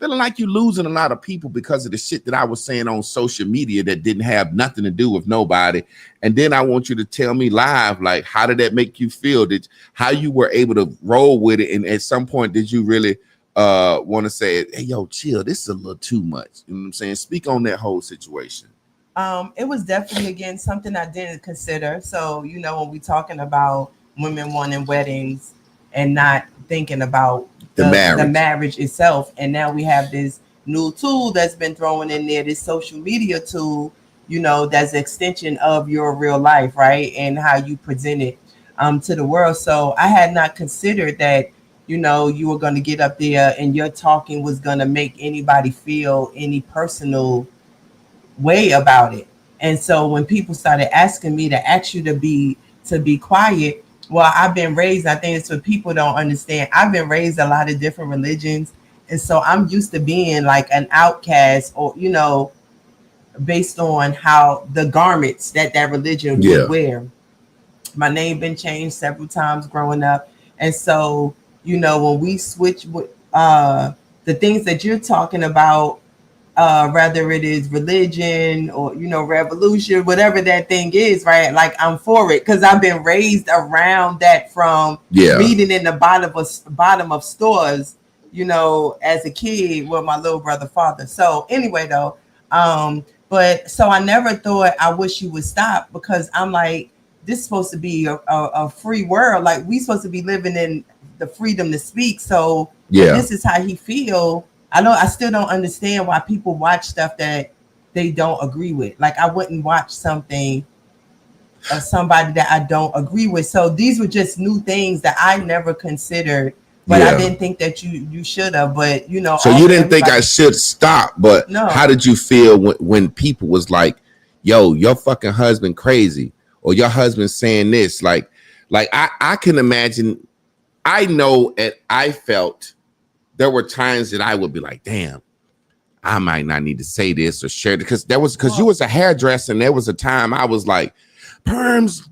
feeling like you losing a lot of people because of the shit that I was saying on social media that didn't have nothing to do with nobody. And then I want you to tell me live, like, how did that make you feel? How you were able to roll with it? And at some point, did you really want to say, hey, yo, chill, this is a little too much? You know what I'm saying? Speak on that whole situation. It was definitely, again, something I didn't consider. So, you know, when we're talking about women wanting weddings and not thinking about the marriage itself. And now we have this new tool that's been thrown in there, this social media tool, you know, that's an extension of your real life, right? And how you present it to the world. So I had not considered that, you know, you were going to get up there and your talking was going to make anybody feel any personal way about it. And so when people started asking me to ask you to be quiet, well, I've been raised, I think it's what people don't understand. I've been raised a lot of different religions. And so I'm used to being like an outcast, or, you know, based on how the garments that religion would wear. My name been changed several times growing up. And so, you know, when we switch with the things that you're talking about, whether it is religion or, you know, revolution, whatever that thing is, right? Like, I'm for it because I've been raised around that from reading in the bottom of stores, you know, as a kid with my little brother father. So anyway, though, but so I never thought I wish you would stop, because I'm like, this is supposed to be a free world. Like, we supposed to be living in the freedom to speak. So this is how he feel. I still don't understand why people watch stuff that they don't agree with. Like, I wouldn't watch something of somebody that I don't agree with. So these were just new things that I never considered, but I didn't think that you should have. But, you know, so you didn't think I should stop, but no. How did you feel when people was like, yo, your fucking husband crazy, or your husband saying this? Like I can imagine. I know, and I felt there were times that I would be like, damn, I might not need to say this or share it, because you was a hairdresser, and there was a time I was like, perms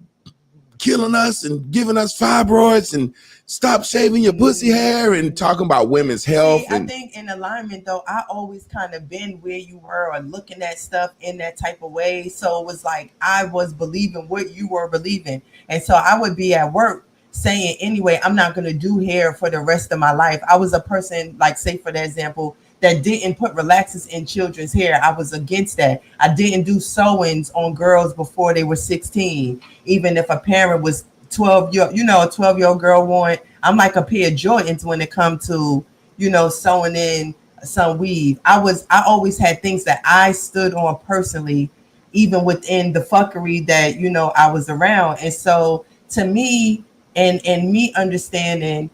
killing us and giving us fibroids, and stop shaving your pussy hair, and talking about women's health. I think in alignment, though, I always kind of been where you were, or looking at stuff in that type of way. So it was like I was believing what you were believing. And so I would be at work saying, anyway, I'm not going to do hair for the rest of my life. I was a person, like, say for the example, that didn't put relaxers in children's hair. I was against that. I didn't do sewings on girls before they were 16. Even if a parent was 12, a 12-year-old girl I'm like a pair of Jordans when it comes to, you know, sewing in some weave. I always had things that I stood on personally, even within the fuckery that, you know, I was around. And so to me, and me understanding,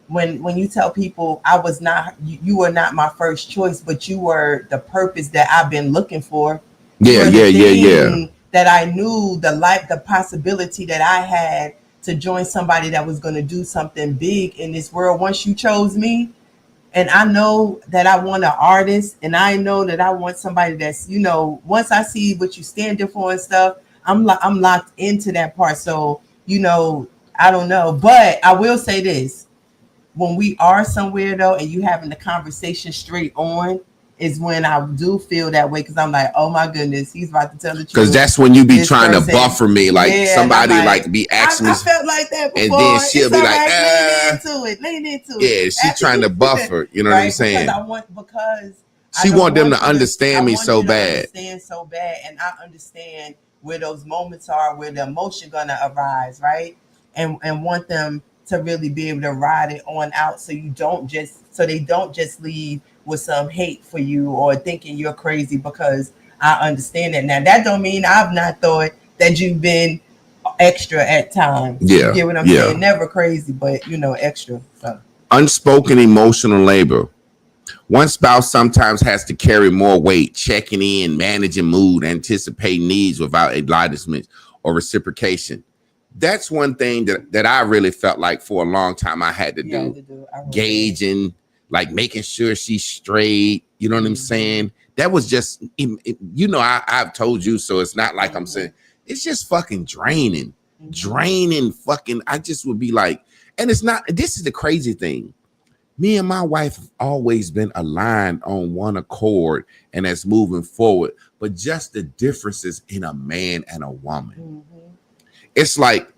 when you tell people you were not my first choice, but you were the purpose that I've been looking for. Yeah. That I knew the possibility that I had to join somebody that was going to do something big in this world. Once you chose me, and I know that I want an artist, and I know that I want somebody that's, you know, once I see what you standing for and stuff, I'm locked into that part. So, you know, I don't know, but I will say this. when we are somewhere though, and you having the conversation straight on, is when I do feel that way, because I'm like, oh my goodness, he's about to tell the truth. Because that's when you be This trying person, to buffer me, like yeah, somebody and I'm like be asking I me, felt like that before. and then she'll It's be all like, right, lean into it. yeah, she trying to buffer. You know right? what I'm saying? Because She I don't want them to you understand me want so you to bad. understand so bad, and I understand where those moments are, where the emotion gonna arise, right? And want them to really be able to ride it on out, so they don't just leave with some hate for you or thinking you're crazy, because I understand that. Now that don't mean I've not thought that you've been extra at times. Yeah, You get what I'm yeah. saying? Never crazy, but extra. So. Unspoken emotional labor. One spouse sometimes has to carry more weight, checking in, managing mood, anticipating needs without acknowledgement or reciprocation. That's one thing that I really felt like for a long time I had to do. Gauging, like making sure she's straight. You know what I'm saying? That was just, I've told you, so it's not like I'm saying, it's just fucking draining. Draining fucking, I just would be like, and it's not, this is the crazy thing. Me and my wife have always been aligned on one accord, and that's moving forward. But just the differences in a man and a woman. It's like,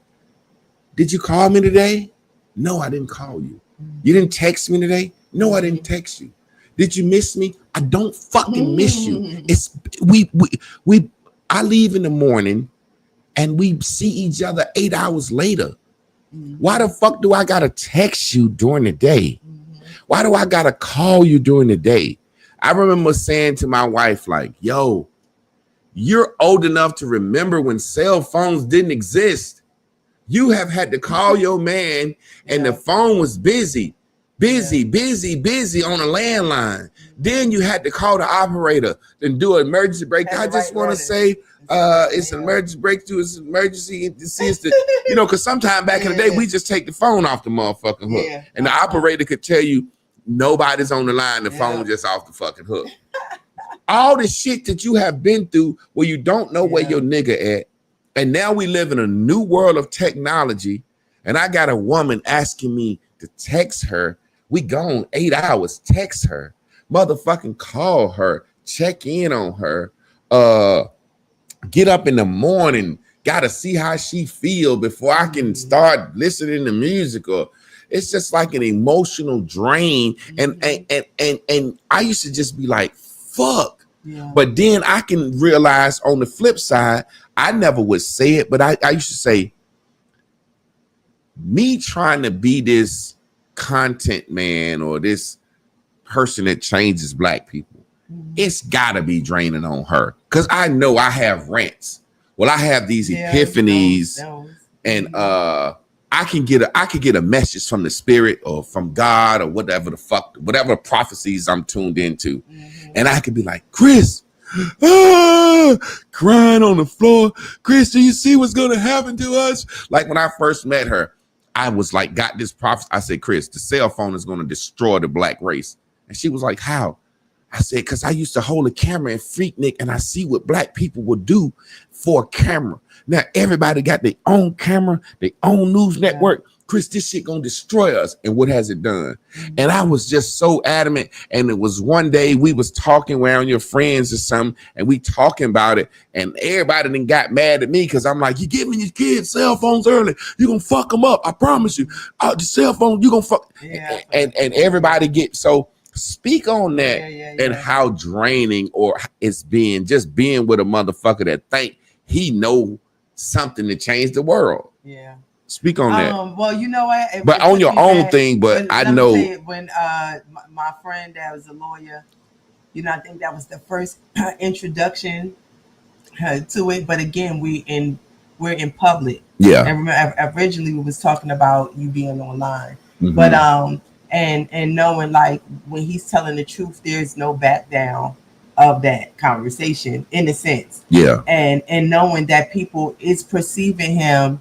did you call me today? No, I didn't call you. You didn't text me today? No, I didn't text you. Did you miss me? I don't fucking miss you. It's I leave in the morning and we see each other 8 hours later. Why the fuck do I gotta text you during the day? Why do I gotta call you during the day? I remember saying to my wife, like, yo, you're old enough to remember when cell phones didn't exist. You have had to call your man and the phone was busy on a landline. Then you had to call the operator and do an emergency breakthrough. I just want to say it's an emergency breakthrough. It's an emergency. Because sometime back in the day, we just take the phone off the motherfucking hook. And the operator could tell you nobody's on the line. The phone just off the fucking hook. All the shit that you have been through where you don't know where your nigga at. And now we live in a new world of technology. And I got a woman asking me to text her. We gone 8 hours. Text her. Motherfucking call her. Check in on her. Get up in the morning. Gotta see how she feel before I can start listening to music. Or it's just like an emotional drain. And I used to just be like, fuck. But then I can realize on the flip side, I never would say it, but I used to say, me trying to be this content man or this person that changes black people, it's gotta be draining on her. Cause I know I have rants. Well, I have these epiphanies, and I can get a message from the spirit or from God or whatever prophecies I'm tuned into. And I could be like, Chris, crying on the floor. Chris, do you see what's going to happen to us? Like when I first met her, I was like, got this prophecy. I said, Chris, the cell phone is going to destroy the black race. And she was like, how? I said, because I used to hold a camera in Freaknik and I see what black people would do for a camera. Now, everybody got their own camera, their own news network. Chris, this shit gonna destroy us. And what has it done? And I was just so adamant. And it was one day we was talking around your friends or something, and we talking about it, and everybody then got mad at me because I'm like, you giving your kids cell phones early, you gonna fuck them up. I promise you. The cell phone, you gonna fuck. And everybody get so. Speak on that and how draining or it's being just being with a motherfucker that think he know something to change the world. Yeah. Speak on that. Well, you know what? But on your own thing, but I know when my friend that was a lawyer, I think that was the first introduction to it. But again, we're in public. Yeah. And remember, originally we was talking about you being online. But and knowing like when he's telling the truth, there's no back down of that conversation in a sense. Yeah. And knowing that people is perceiving him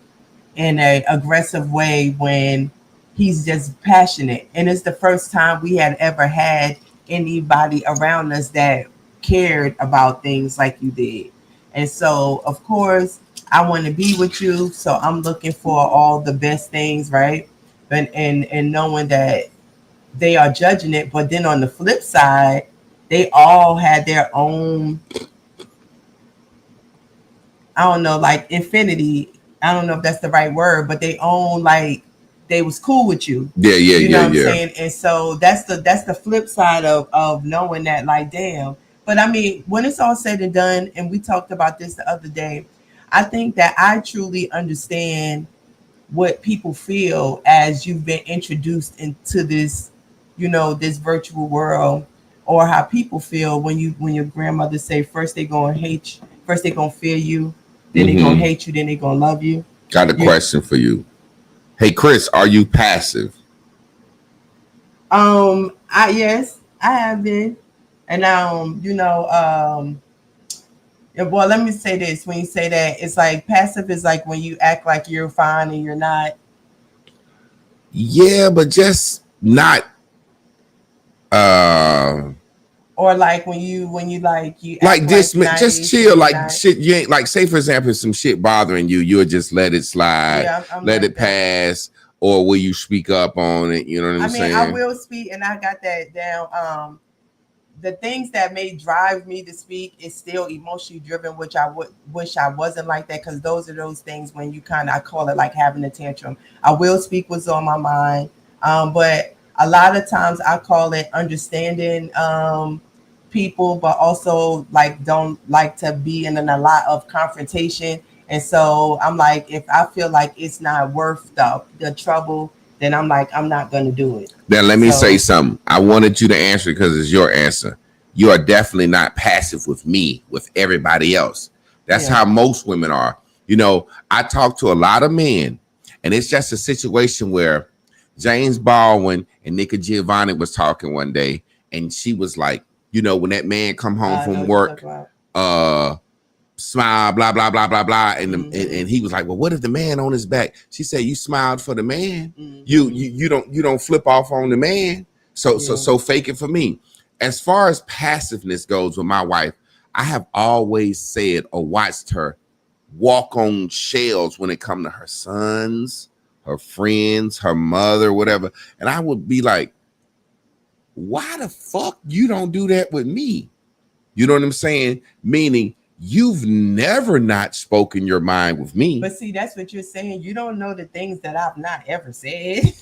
in a aggressive way when he's just passionate. And it's the first time we had ever had anybody around us that cared about things like you did. And so of course I want to be with you. So I'm looking for all the best things, right? and knowing that they are judging it. But then on the flip side, they all had their own, I don't know, like infinity. I don't know if that's the right word, but they own, like, they was cool with you. Yeah, yeah, You know yeah, what I'm yeah. saying? And so that's the flip side of knowing that, like, damn. But I mean, when it's all said and done, and we talked about this the other day, I think that I truly understand what people feel as you've been introduced into this, this virtual world, or how people feel when your grandmother say first they gonna hate you, first they gonna fear you, then they gonna hate you, then they gonna love you. Got a question for you. Hey, Chris, are you passive? Yes, I have been, and yeah, well, let me say this. When you say that, it's like passive is like when you act like you're fine and you're not. Yeah, but just not Or like when you like you like act this, like just nice and chill. you're Like not. shit, you ain't like. Say for example, some shit bothering you, you'll just let it slide, Yeah, I'm let like it that. pass, or will you speak up on it? You know what I I'm mean, I saying? will speak, and I got that down. The things that may drive me to speak is still emotionally driven, which I would wish I wasn't like that, because those are those things when you kind of, I call it like having a tantrum. I will speak what's on my mind, but a lot of times I call it understanding people, but also like don't like to be in a lot of confrontation. And so I'm like, if I feel like it's not worth the trouble, then I'm like, I'm not gonna do it. Then let me say So something. I wanted you to answer because it's your answer. You are definitely not passive with me, with everybody else. That's yeah. how most women are. You know, I talk to a lot of men, and it's just a situation where James Baldwin and Nika Giovanni was talking one day, and she was like, when that man come home I know from what you're talking work, about. smile, blah, blah, blah, blah, blah. And Mm-hmm. he was like, well, what if the man on his back? She said, you smiled for the man. Mm-hmm. You don't flip off on the man. So Yeah. fake it for me. As far as passiveness goes with my wife, I have always said or watched her walk on shells when it come to her sons, her friends, her mother, whatever. And I would be like, why the fuck you don't do that with me? You know what I'm saying? Meaning you've never not spoken your mind with me. But see, that's what you're saying. You don't know the things that I've not ever said,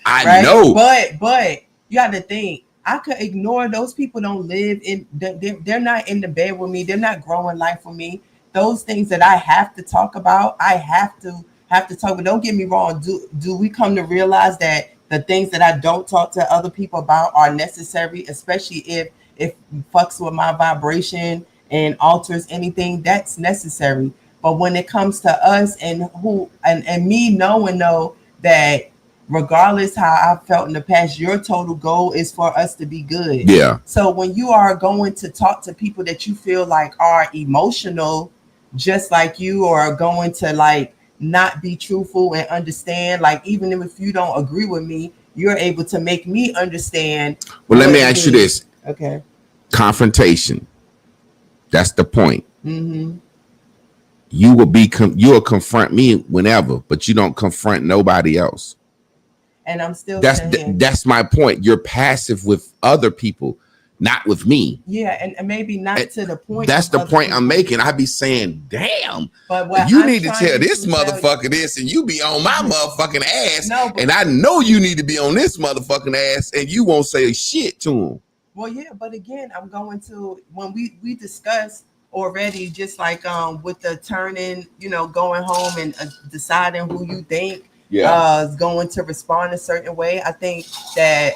I right? know. But you got to think. I could ignore those people. Don't live in. They're not in the bed with me. They're not growing life with me. Those things that I have to talk about, I have to talk. But don't get me wrong. Do we come to realize that the things that I don't talk to other people about are necessary, especially if it fucks with my vibration and alters anything, that's necessary. But when it comes to us and who and me knowing though that regardless how I felt in the past, your total goal is for us to be good. Yeah. So when you are going to talk to people that you feel like are emotional, just like you, or going to like not be truthful and understand, like even if you don't agree with me, you're able to make me understand Well, let what me it ask you means. this. Okay. Confrontation. That's the point. Mm-hmm. You will confront me whenever, but you don't confront nobody else. And I'm still saying, That's my point. You're passive with other people, not with me. yeah, and maybe not to the point That's of the other point I'm people. making. I be saying, damn, But what you I'm need to tell trying this to tell you, motherfucker this, and you be on my motherfucking ass. no, but And I know you need to be on this motherfucking ass, and you won't say shit to him. well, yeah, but again, I'm going to when we discussed already, just like with the turning, going home and deciding who you think Yeah. is going to respond a certain way. I think that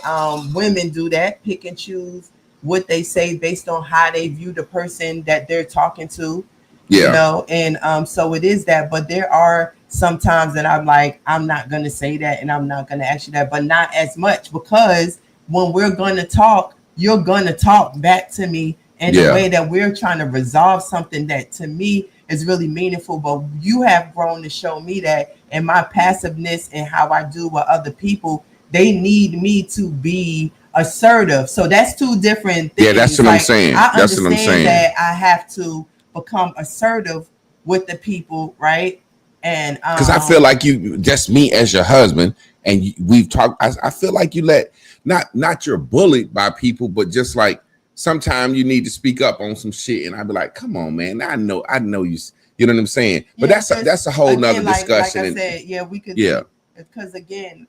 women do that, pick and choose what they say based on how they view the person that they're talking to, Yeah. and so it is that. But there are some times that I'm like, I'm not going to say that, and I'm not going to ask you that, but not as much, because when we're going to talk, you're going to talk back to me in a way that we're trying to resolve something that to me is really meaningful. But you have grown to show me that in my passiveness and how I do with other people, they need me to be assertive. So that's two different things. Yeah, that's what I'm saying. I That's what I'm understand saying. that I have to become assertive with the people, right? And Because I feel like you, just me as your husband, And we've talked. I feel like you let not you're bullied by people, but just like sometimes you need to speak up on some shit. And I'd be like, come on, man. I know you. You know what I'm saying? But that's a whole nother discussion. Like I said, yeah, we could. Yeah. Because again,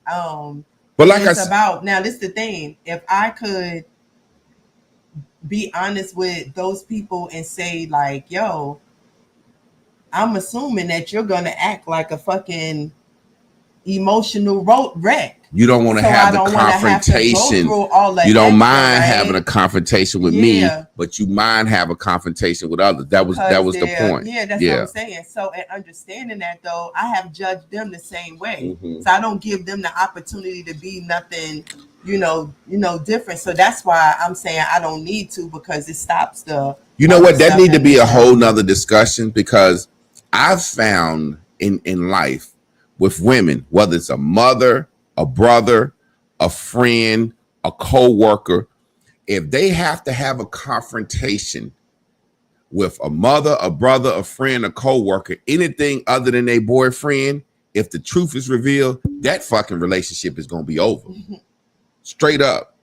but like it's about now. This is the thing. If I could be honest with those people and say like, yo, I'm assuming that you're gonna act like a fucking emotional wreck. You don't want to have the confrontation. You don't mind having a confrontation with me, but you mind have a confrontation with others. That was the point. Yeah, that's what I'm saying. So, in understanding that, though, I have judged them the same way. Mm-hmm. So I don't give them the opportunity to be nothing, different. So that's why I'm saying I don't need to, because it stops the. You know what? That need to be a whole nother discussion, because I've found in life with women, whether it's a mother, a brother, a friend, a co-worker, if they have to have a confrontation with a mother, a brother, a friend, a co-worker, anything other than their boyfriend, if the truth is revealed, that fucking relationship is going to be over. Straight up.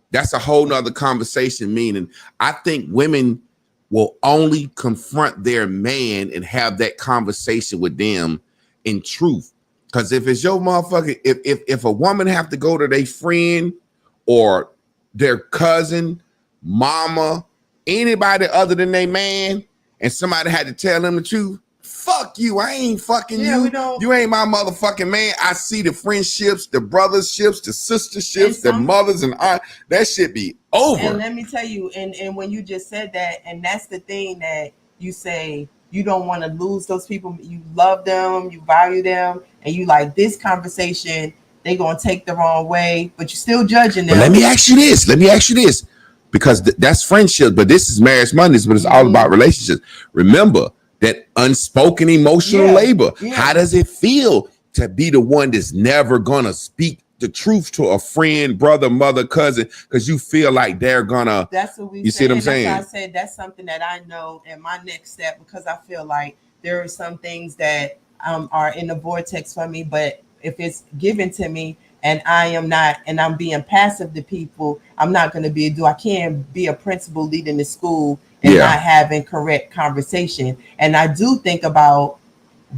That's a whole nother conversation, meaning I think women will only confront their man and have that conversation with them in truth. Because if it's your motherfucker, if a woman have to go to their friend or their cousin, mama, anybody other than their man, and somebody had to tell them the truth, fuck you. I ain't fucking you. You ain't my motherfucking man. I see the friendships, the brotherships, the sisterships, the mothers and aunt. That shit be over. And let me tell you, and when you just said that, and that's the thing that you say, you don't want to lose those people. You love them, you value them, and you like this conversation, they're going to take the wrong way, but you're still judging them. But let me ask you this, because that's friendship, but this is Marriage Mondays, but it's all about relationships. Remember that unspoken emotional labor. Yeah. How does it feel to be the one that's never going to speak the truth to a friend, brother, mother, cousin, because you feel like they're gonna. That's what we. You see what I'm saying? I said that's something that I know in my next step, because I feel like there are some things that are in the vortex for me, but if it's given to me and I am not, and I'm being passive to people, I'm not going to be. I can't be a principal leading the school and not having correct conversation. And I do think about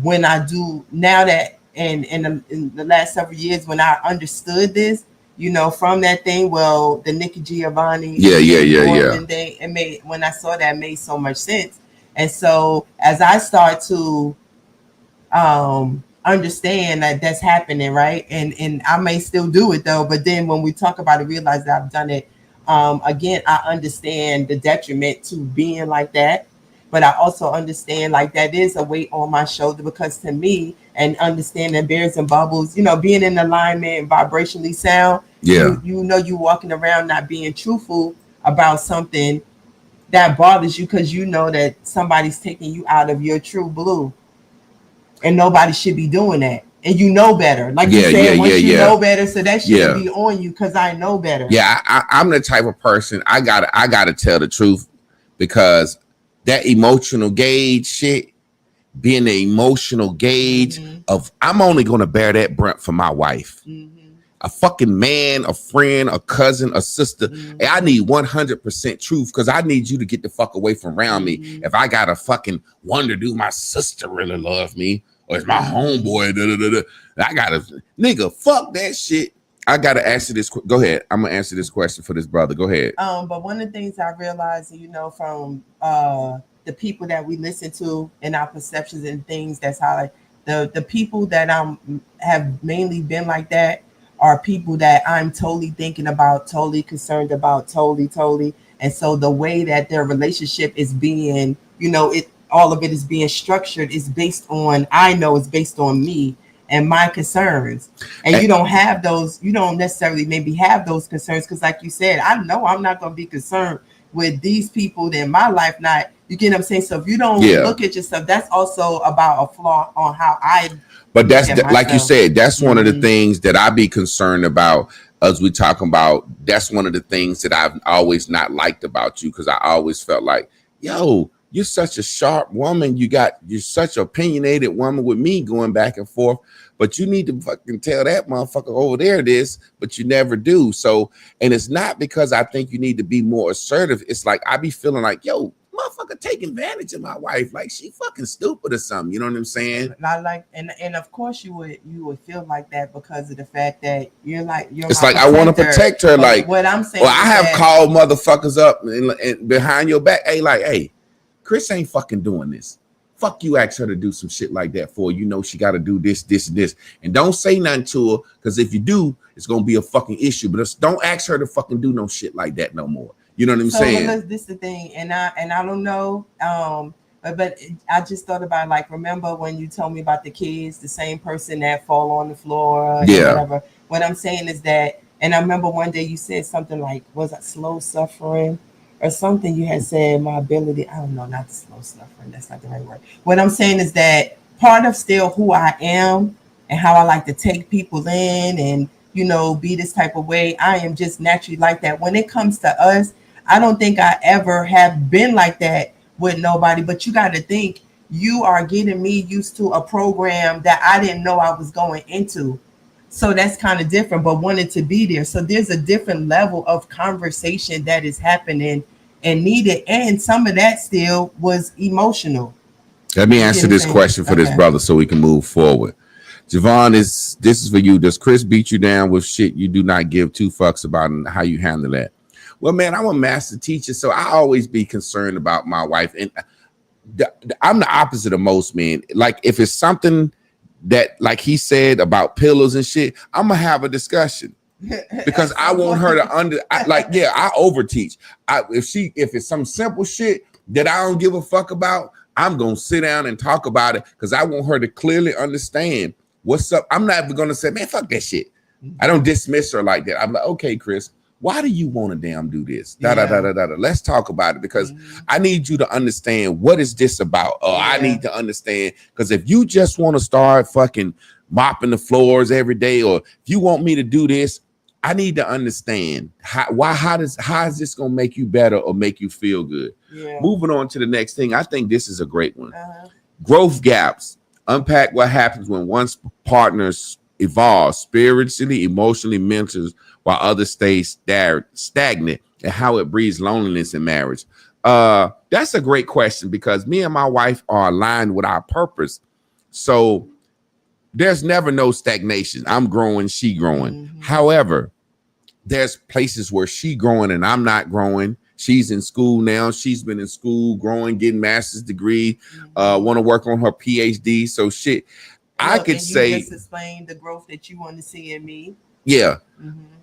when I do now that. And in the last several years, when I understood this, from that thing, the Nikki Giovanni, it made, when I saw that, it made so much sense. And so as I start to understand that that's happening, right, and I may still do it though, but then when we talk about it, realize that I've done it again. I understand the detriment to being like that. But I also understand like that is a weight on my shoulder, because to me, and understanding bears and bubbles, being in alignment and vibrationally sound, you walking around not being truthful about something that bothers you, because you know that somebody's taking you out of your true blue, and nobody should be doing that. And you know better, like you said, once you know better, so that should be on you, because I know better. Yeah, I'm the type of person I gotta tell the truth, because that emotional gauge shit, being the emotional gauge of I'm only going to bear that brunt for my wife. A fucking man, a friend, a cousin, a sister. Hey, I need 100% truth, because I need you to get the fuck away from around me. If I got to fucking wonder, do my sister really love me? Or is my homeboy, I got to, nigga, fuck that shit. I got to answer this. Go ahead. I'm going to answer this question for this brother. Go ahead. But one of the things I realized, from the people that we listen to and our perceptions and things, that's how like the people that have mainly been like that are people that I'm totally thinking about, totally concerned about, totally. And so the way that their relationship is being, all of it is being structured is based on, it's based on me and my concerns. And you don't have those, you don't necessarily maybe have those concerns, because like you said, I know I'm not going to be concerned with these people in my life. Not, you get what I'm saying? So if you don't look at yourself, that's also about a flaw on how I. But that's like you said, that's one of the things that I be concerned about as we talk about. That's one of the things that I've always not liked about you, because I always felt like, yo, you're such a sharp woman. You're such an opinionated woman with me going back and forth. but you need to fucking tell that motherfucker over there this, but you never do. So, and it's not because I think you need to be more assertive. It's like I be feeling like, yo, motherfucker take advantage of my wife, like she fucking stupid or something. You know what I'm saying? I like, and of course you would feel like that because of the fact that you're it's like I want to protect her. Like what I'm saying, well, I have called motherfuckers up and behind your back, hey, Chris ain't fucking doing this. Fuck you, ask her to do some shit like that for you know she got to do this, and this, and don't say nothing to her because if you do, it's gonna be a fucking issue. But don't ask her to fucking do no shit like that no more. You know what I'm saying? This is the thing, and I don't know, but I just thought about like remember when you told me about the kids, the same person that fall on the floor, whatever. What I'm saying is that, and I remember one day you said something like, was it slow suffering or something? You had said my ability. I don't know, not slow suffering. That's not the right word. What I'm saying is that part of still who I am and how I like to take people in and be this type of way. I am just naturally like that. When it comes to us, I don't think I ever have been like that with nobody, but you got to think you are getting me used to a program that I didn't know I was going into. So that's kind of different, but wanted to be there. So there's a different level of conversation that is happening and needed. And some of that still was emotional. Let me answer this question for this brother so we can move forward. Javon, this is for you. Does Chris beat you down with shit you do not give two fucks about and how you handle that? Well, man, I'm a master teacher, so I always be concerned about my wife. And I'm the opposite of most men. Like, if it's something that, like he said, about pillows and shit, I'm going to have a discussion. Because I want her to I overteach. If it's some simple shit that I don't give a fuck about, I'm going to sit down and talk about it because I want her to clearly understand what's up. I'm not even going to say, man, fuck that shit. I don't dismiss her like that. I'm like, okay, Chris, why do you want to damn do this? Let's talk about it because I need you to understand what is this about. I need to understand because if you just want to start fucking mopping the floors every day, or if you want me to do this, I need to understand how is this gonna make you better or make you feel good. Moving on to the next thing, I think this is a great one. Growth gaps. Unpack what happens when one partner evolves spiritually, emotionally, mentally, while others stay stagnant, and how it breeds loneliness in marriage. That's a great question because me and my wife are aligned with our purpose. So there's never no stagnation. I'm growing, she growing. However, there's places where she growing and I'm not growing. She's in school now. She's been in school, growing, getting master's degree, want to work on her PhD. So shit, I could say. You just explain the growth that you want to see in me. Yeah.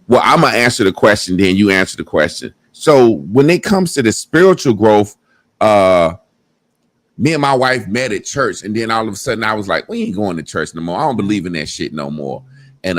Well, I'm going to answer the question, then you answer the question. So when it comes to the spiritual growth, me and my wife met at church, and then all of a sudden I was like, we ain't going to church no more. I don't believe in that shit no more. And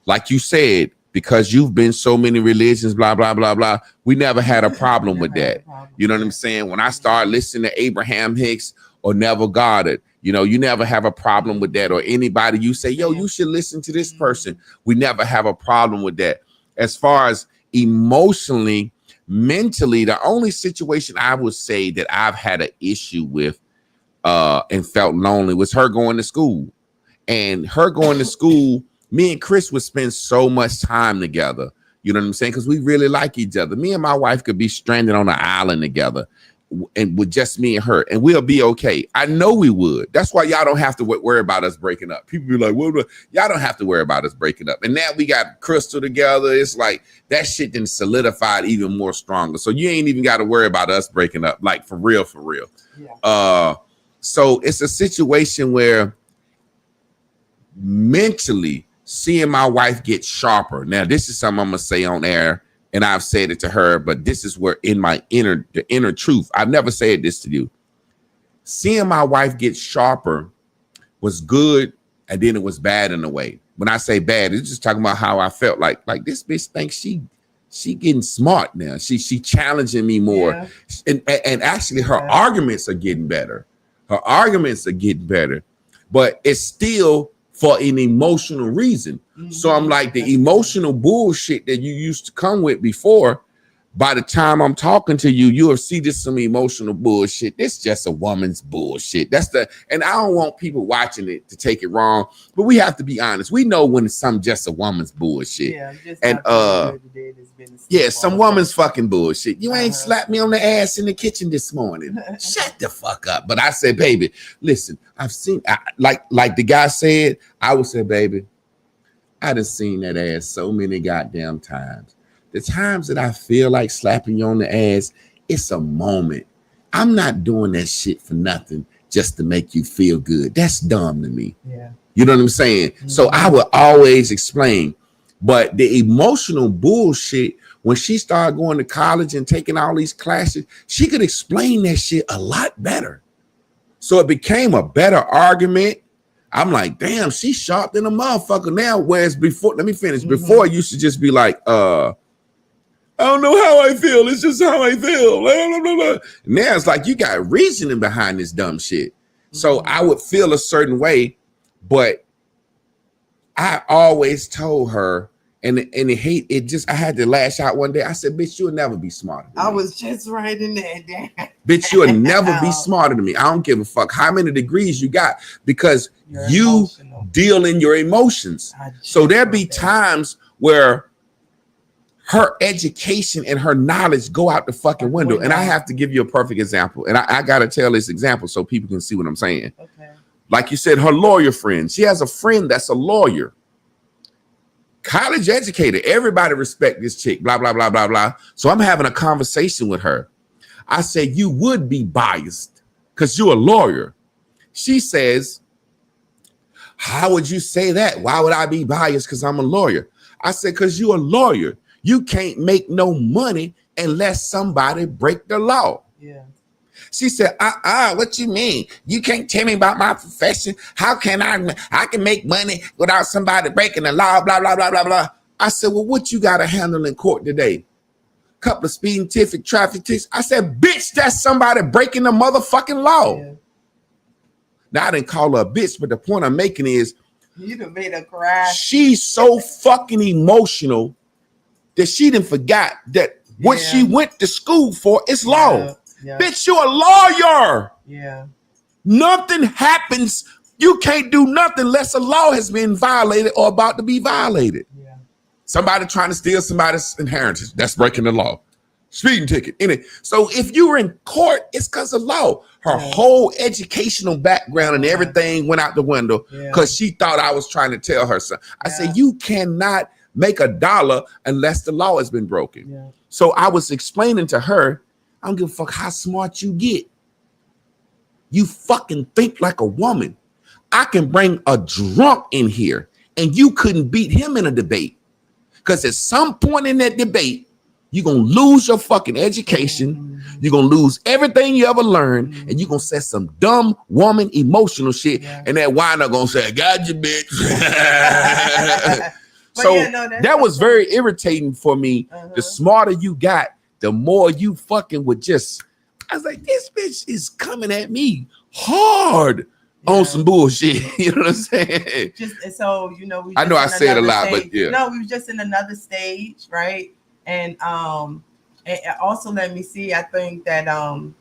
like you said, because you've been so many religions, blah, blah, blah, blah, we never had a problem with that. You know what I'm saying? When I started listening to Abraham Hicks or Neville Goddard, you never have a problem with that. Or anybody you say, yo, you should listen to this person. We never have a problem with that. As far as emotionally, mentally, the only situation I would say that I've had an issue with and felt lonely was her going to school. And her going to school, me and Chris would spend so much time together. You know what I'm saying? Because we really like each other. Me and my wife could be stranded on an island together and with just me and her, and we'll be okay. I know we would. That's why y'all don't have to worry about us breaking up. People be like, well, y'all don't have to worry about us breaking up. And now we got Crystal together. It's like that shit then solidified even more stronger. So you ain't even got to worry about us breaking up, like for real, for real. Yeah. So it's a situation where mentally seeing my wife get sharper. Now, this is something I'm going to say on air, and I've said it to her, but this is where in my inner truth, I've never said this to you. Seeing my wife get sharper was good, and then it was bad in a way. When I say bad, it's just talking about how I felt like this bitch thinks she getting smart now. She challenging me more. Yeah. And actually her arguments are getting better. But it's still for an emotional reason. So I'm like, the emotional bullshit that you used to come with before, by the time I'm talking to you, you'll see this some emotional bullshit. It's just a woman's bullshit. And I don't want people watching it to take it wrong, but we have to be honest. We know when it's some just a woman's bullshit. Yeah, just and some woman's fucking bullshit. You ain't slapped me on the ass in the kitchen this morning. Shut the fuck up. But I said, baby, listen, like the guy said, I would say, baby, I done seen that ass so many goddamn times. The times that I feel like slapping you on the ass, it's a moment. I'm not doing that shit for nothing just to make you feel good. That's dumb to me. Yeah. You know what I'm saying? Mm-hmm. So I would always explain. But the emotional bullshit, when she started going to college and taking all these classes, she could explain that shit a lot better. So it became a better argument. I'm like, damn, she's sharp than a motherfucker now. Whereas before, let me finish. Mm-hmm. Before, it used to just be like, I don't know how I feel. It's just how I feel. Blah, blah, blah, blah. Now it's like you got reasoning behind this dumb shit. Mm-hmm. So I would feel a certain way, but I always told her, and I had to lash out one day. I said, bitch, you'll never be smarter than me. I was just writing that down. Bitch, you'll never be smarter than me. I don't give a fuck how many degrees you got, because you deal in your emotions. So there be times where her education and her knowledge go out the fucking window. And I have to give you a perfect example. And I got to tell this example so people can see what I'm saying. Okay. Like you said, her lawyer friend. She has a friend that's a lawyer. College educated. Everybody respect this chick. Blah, blah, blah, blah, blah. So I'm having a conversation with her. I said, you would be biased because you're a lawyer. She says, how would you say that? Why would I be biased because I'm a lawyer? I said, because you're a lawyer. You can't make no money unless somebody break the law. Yeah. She said, what you mean? You can't tell me about my profession. How can I can make money without somebody breaking the law, blah, blah, blah, blah, blah. I said, well, what you got to handle in court today? Couple of speeding tickets, traffic tickets. I said, bitch, that's somebody breaking the motherfucking law. Yeah. Now, I didn't call her a bitch, but the point I'm making is, you done made her cry. She's so fucking emotional that she done forgot that what she went to school for is law. Yeah. Bitch, you're a lawyer. Yeah. Nothing happens. You can't do nothing unless a law has been violated or about to be violated. Yeah. Somebody trying to steal somebody's inheritance, that's breaking the law. Speeding ticket. So if you were in court, it's because of law. Her whole educational background and everything went out the window because she thought I was trying to tell her something. I said, you cannot make $1 unless the law has been broken. Yeah. So I was explaining to her, I don't give a fuck how smart you get. You fucking think like a woman. I can bring a drunk in here and you couldn't beat him in a debate. Because at some point in that debate, you're going to lose your fucking education. You're going to lose everything you ever learned. And you're going to say some dumb woman emotional shit. Yeah. And that whiner going to say, I got you, bitch. So that was very irritating for me. The smarter you got, the more you fucking would just, I was like, this bitch is coming at me hard on some bullshit. You know what I'm saying? So, I know I said a lot, but yeah. No, we were just in another stage, right? And also let me see, I think that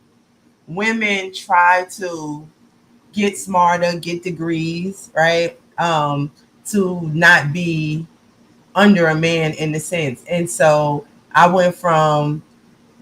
women try to get smarter, get degrees, right? To not be under a man in a sense. And so I went from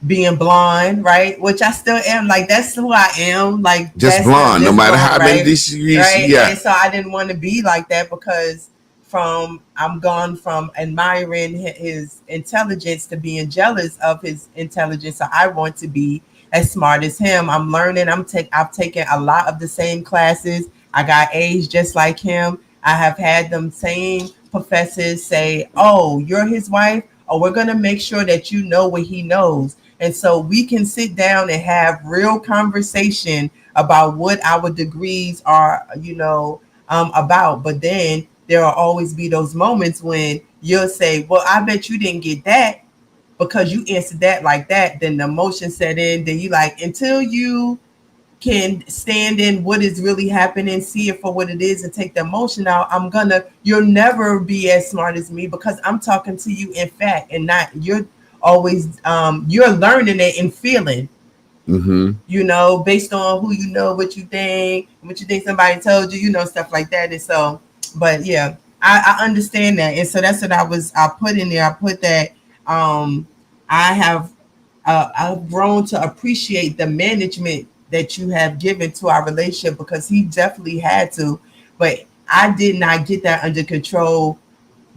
being blonde, right? Which I still am, like that's who I am, like just blonde, no matter how many dishes you eat. And so I didn't want to be like that because I'm gone from admiring his intelligence to being jealous of his intelligence. So I want to be as smart as him. I'm learning. I've taken a lot of the same classes. I got A's just like him. I have had them same professors say, oh, you're his wife? Oh, we're going to make sure that you know what he knows. And so we can sit down and have real conversation about what our degrees are, about. But then there will always be those moments when you'll say, well, I bet you didn't get that because you answered that like that. Then the emotion set in. Then you like, until you can stand in what is really happening, see it for what it is and take the emotion out, you'll never be as smart as me because I'm talking to you in fact and not you're always you're learning it and feeling. You know, based on who you know, what you think somebody told you, you know, stuff like that. And so, but yeah, I understand that. And so that's what I put in there. I put that I have I've grown to appreciate the management that you have given to our relationship, because he definitely had to, but I did not get that under control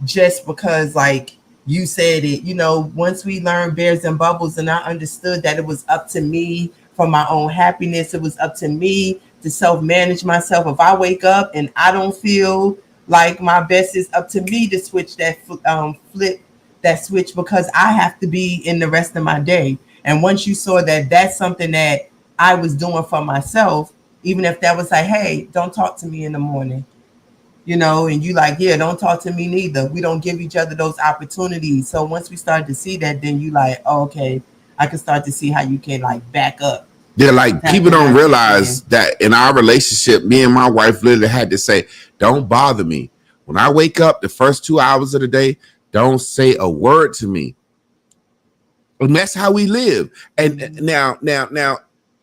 just because, like you said it, you know, once we learned bears and bubbles, and I understood that it was up to me for my own happiness, it was up to me to self-manage myself. If I wake up and I don't feel like my best, is up to me to switch that flip that switch, because I have to be in the rest of my day. And once you saw that that's something that I was doing for myself, even if that was like, hey, don't talk to me in the morning, you know, and you like, yeah, don't talk to me neither. We don't give each other those opportunities. So once we started to see that, then you like, oh, okay, I can start to see how you can like back up. Yeah, like people don't realize that in our relationship, me and my wife literally had to say, don't bother me. When I wake up the first 2 hours of the day, don't say a word to me. And that's how we live. And now,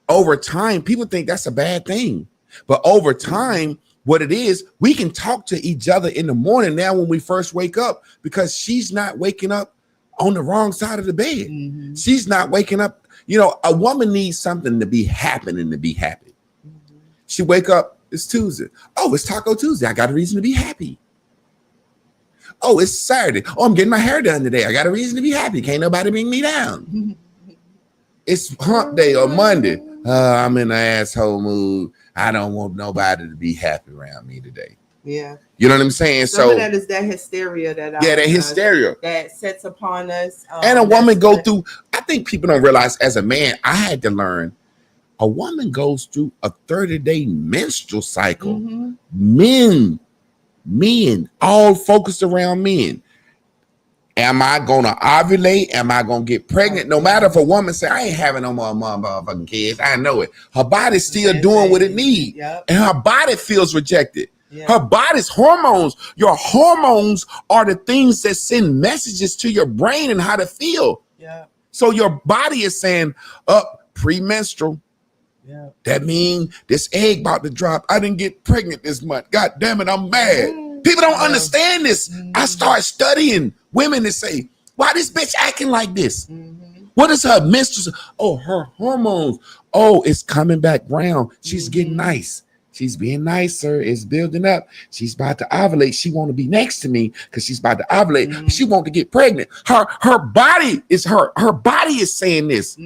over time, people think that's a bad thing. But over time, what it is, we can talk to each other in the morning now when we first wake up, because she's not waking up on the wrong side of the bed. She's not waking up. You know, a woman needs something to be happening to be happy. She wake up, it's Tuesday. Oh, it's Taco Tuesday. I got a reason to be happy. Oh, it's Saturday. Oh, I'm getting my hair done today. I got a reason to be happy. Can't nobody bring me down. It's hump day or Monday. I'm in an asshole mood. I don't want nobody to be happy around me today. Yeah. You know what I'm saying? Some of that is that hysteria that hysteria that sets upon us. And a woman go through, I think people don't realize, as a man, I had to learn, a woman goes through a 30-day menstrual cycle. Men, all focused around men. Am I gonna ovulate? Am I gonna get pregnant? No matter if a woman say, I ain't having no more motherfucking kids, I know it. Her body's still doing what it needs. And her body feels rejected. Her body's hormones, your hormones are the things that send messages to your brain and how to feel. So your body is saying, premenstrual. That means this egg about to drop. I didn't get pregnant this month. God damn it, I'm mad. People don't understand this. I start studying women and say, why this bitch acting like this? What is her menstrual? Oh, her hormones. Oh, it's coming back round. She's getting nice. She's being nicer. It's building up. She's about to ovulate. She want to be next to me because she's about to ovulate. She want to get pregnant. Her body is her body is saying this.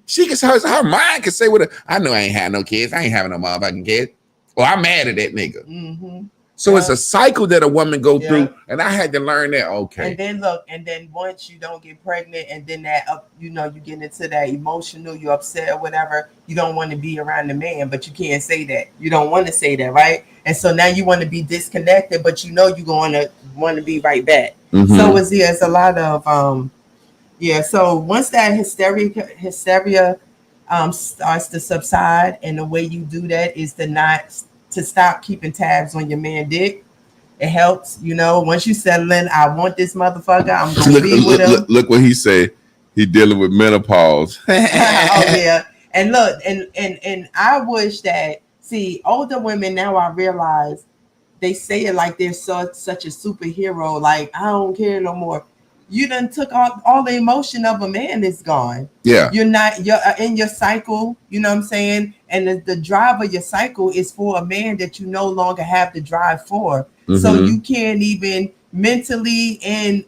She can, her mind can say, "What? I know I ain't having no kids. I ain't having no motherfucking kids. Well, I'm mad at that nigga." So it's a cycle that a woman go through, and I had to learn that. Okay. And then look, and then once you don't get pregnant, and then that you know, you get into that emotional, you're upset or whatever. You don't want to be around the man, but you can't say that. You don't want to say that, right? And so now you want to be disconnected, but you know you're going to want to be right back. So it's a lot of So once that hysteria starts to subside, and the way you do that is to stop keeping tabs on your man dick. It helps, you know. Once you settle in, I want this motherfucker. I'm gonna be with him. Look what he said. He dealing with menopause. Oh yeah. And look, and I wish that, see, older women now, I realize they say it like they're such a superhero. Like, I don't care no more. You done took all the emotion of a man is gone. Yeah. You're in your cycle, you know what I'm saying? And the drive of your cycle is for a man that you no longer have the drive for. So you can't even mentally and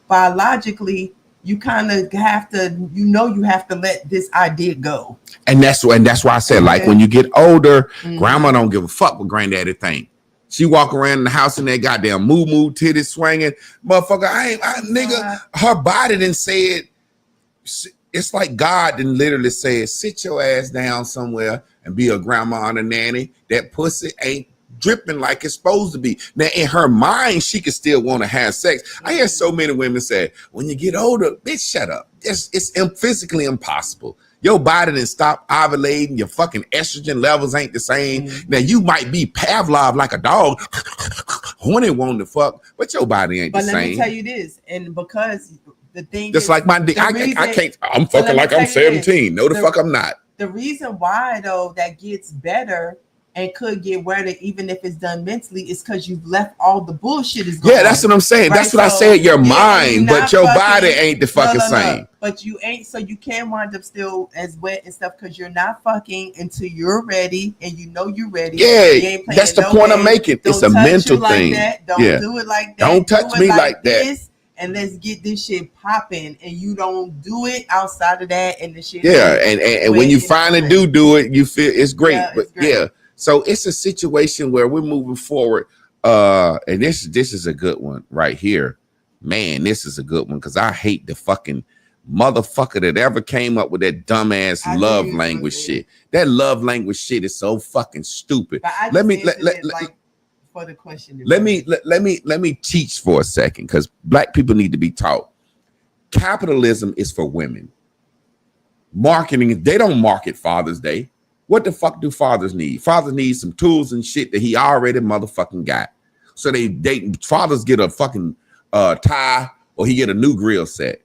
biologically, you kind of have to, you have to let this idea go. And that's why I said, like, when you get older, grandma don't give a fuck what granddaddy think. She walk around in the house and that goddamn moo titties swinging, motherfucker. Nigga, her body didn't say it. It's like God didn't literally say it. Sit your ass down somewhere and be a grandma and a nanny. That pussy ain't dripping like it's supposed to be. Now, in her mind, she could still want to have sex. I hear so many women say, when you get older, bitch, shut up. It's physically impossible. Your body didn't stop ovulating. Your fucking estrogen levels ain't the same. Now, you might be Pavlov like a dog when it wanted to fuck, but your body ain't the same. But let me tell you this, and because the thing Just is, like my dick. I can't. I'm fucking like I'm 17. No, the fuck I'm not. The reason why though that gets better and could get better even if it's done mentally is because you've left all the bullshit is going. Yeah, that's what I'm saying. Right? That's what I said. Your mind, but your body ain't the fucking same. But you ain't, so you can wind up still as wet and stuff because you're not fucking until you're ready and you know you're ready. Yeah, that's the point I'm making. It's a mental thing. Don't do it like that. Don't touch me like that. And let's get this shit popping, and you don't do it outside of that, and the shit. Yeah, and when you finally do it, you feel it's great. Yeah, but yeah, so it's a situation where we're moving forward. And this is a good one right here, man. This is a good one because I hate the fucking motherfucker that ever came up with that dumbass love language shit. That love language shit is so fucking stupid. Let me for the question. Let me teach for a second because black people need to be taught. Capitalism is for women. Marketing, they don't market Father's Day. What the fuck do fathers need? Fathers need some tools and shit that he already motherfucking got. So fathers get a fucking tie or he get a new grill set.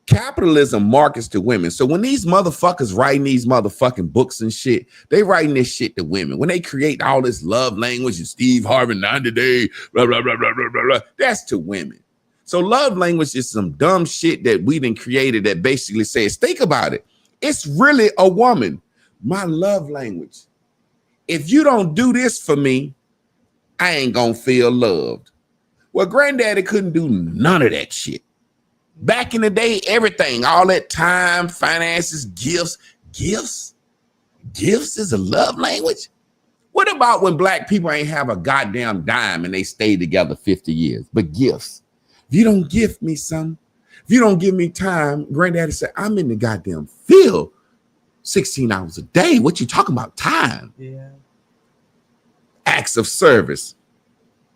Capitalism markets to women. So when these motherfuckers writing these motherfucking books and shit, they writing this shit to women. When they create all this love language and Steve Harvey 90 Day, blah, blah, blah, blah, blah, blah, that's to women. So love language is some dumb shit that we done created that basically says, think about it. It's really a woman. My love language. If you don't do this for me, I ain't gonna feel loved. Well, granddaddy couldn't do none of that shit. Back in the day, everything, all that time, finances, gifts is a love language. What about when black people ain't have a goddamn dime and they stayed together 50 years? But gifts. If you don't gift me something, if you don't give me time, granddaddy said, I'm in the goddamn field 16 hours a day. What you talking about time? Yeah. Acts of service.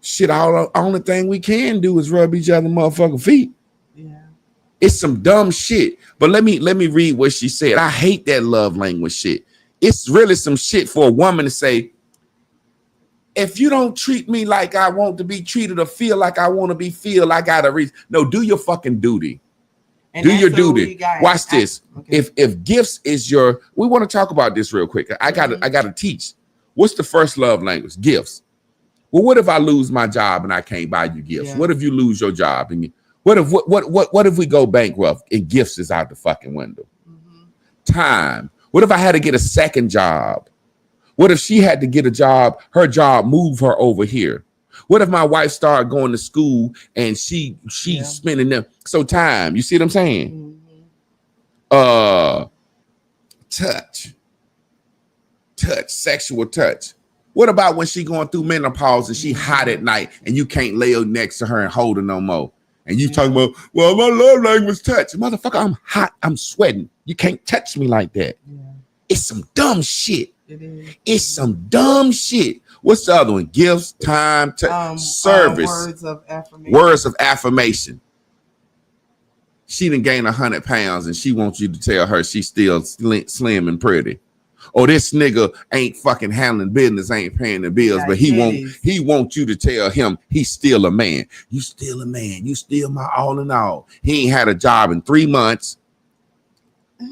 Shit, all the only thing we can do is rub each other motherfucking feet. Yeah. It's some dumb shit. But let me read what she said. I hate that love language shit. It's really some shit for a woman to say, if you don't treat me like I want to be treated or feel like I want to be feel, I got to reason. No, do your fucking duty. And do your duty. Watch this. Okay. If gifts is your, we want to talk about this real quick. I gotta teach. What's the first love language? Gifts. Well, what if I lose my job and I can't buy you gifts? Yeah. What if you lose your job and what if we go bankrupt and gifts is out the fucking window? Mm-hmm. Time. What if I had to get a second job? What if she had to get a job, her job move her over here? What if my wife started going to school and she's spending them? So time, you see what I'm saying? Mm-hmm. Touch, sexual touch. What about when she going through menopause and she hot at night and you can't lay next to her and hold her no more? And you talking about, well, my love language touch. Motherfucker, I'm hot, I'm sweating. You can't touch me like that. Yeah. It's some dumb shit. It is. It's some dumb shit. What's the other one? Gifts, time, service. Words of affirmation. She done gained 100 pounds and she wants you to tell her she's still slim and pretty. Or this nigga ain't fucking handling business, ain't paying the bills, but he wants you to tell him he's still a man. You still a man. You still my all in all. He ain't had a job in 3 months.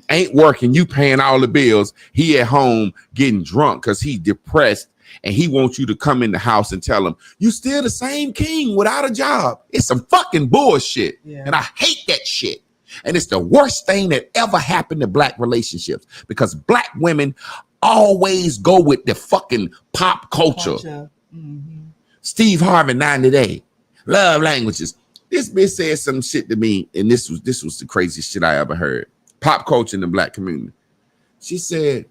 Ain't working. You paying all the bills. He at home getting drunk because he's depressed. And he wants you to come in the house and tell him, you still the same king without a job. It's some fucking bullshit. Yeah. And I hate that shit. And it's the worst thing that ever happened to black relationships because black women always go with the fucking pop culture. Mm-hmm. Steve Harvey 90 Day. Love languages. This bitch said some shit to me, and this was the craziest shit I ever heard. Pop culture in the black community. She said,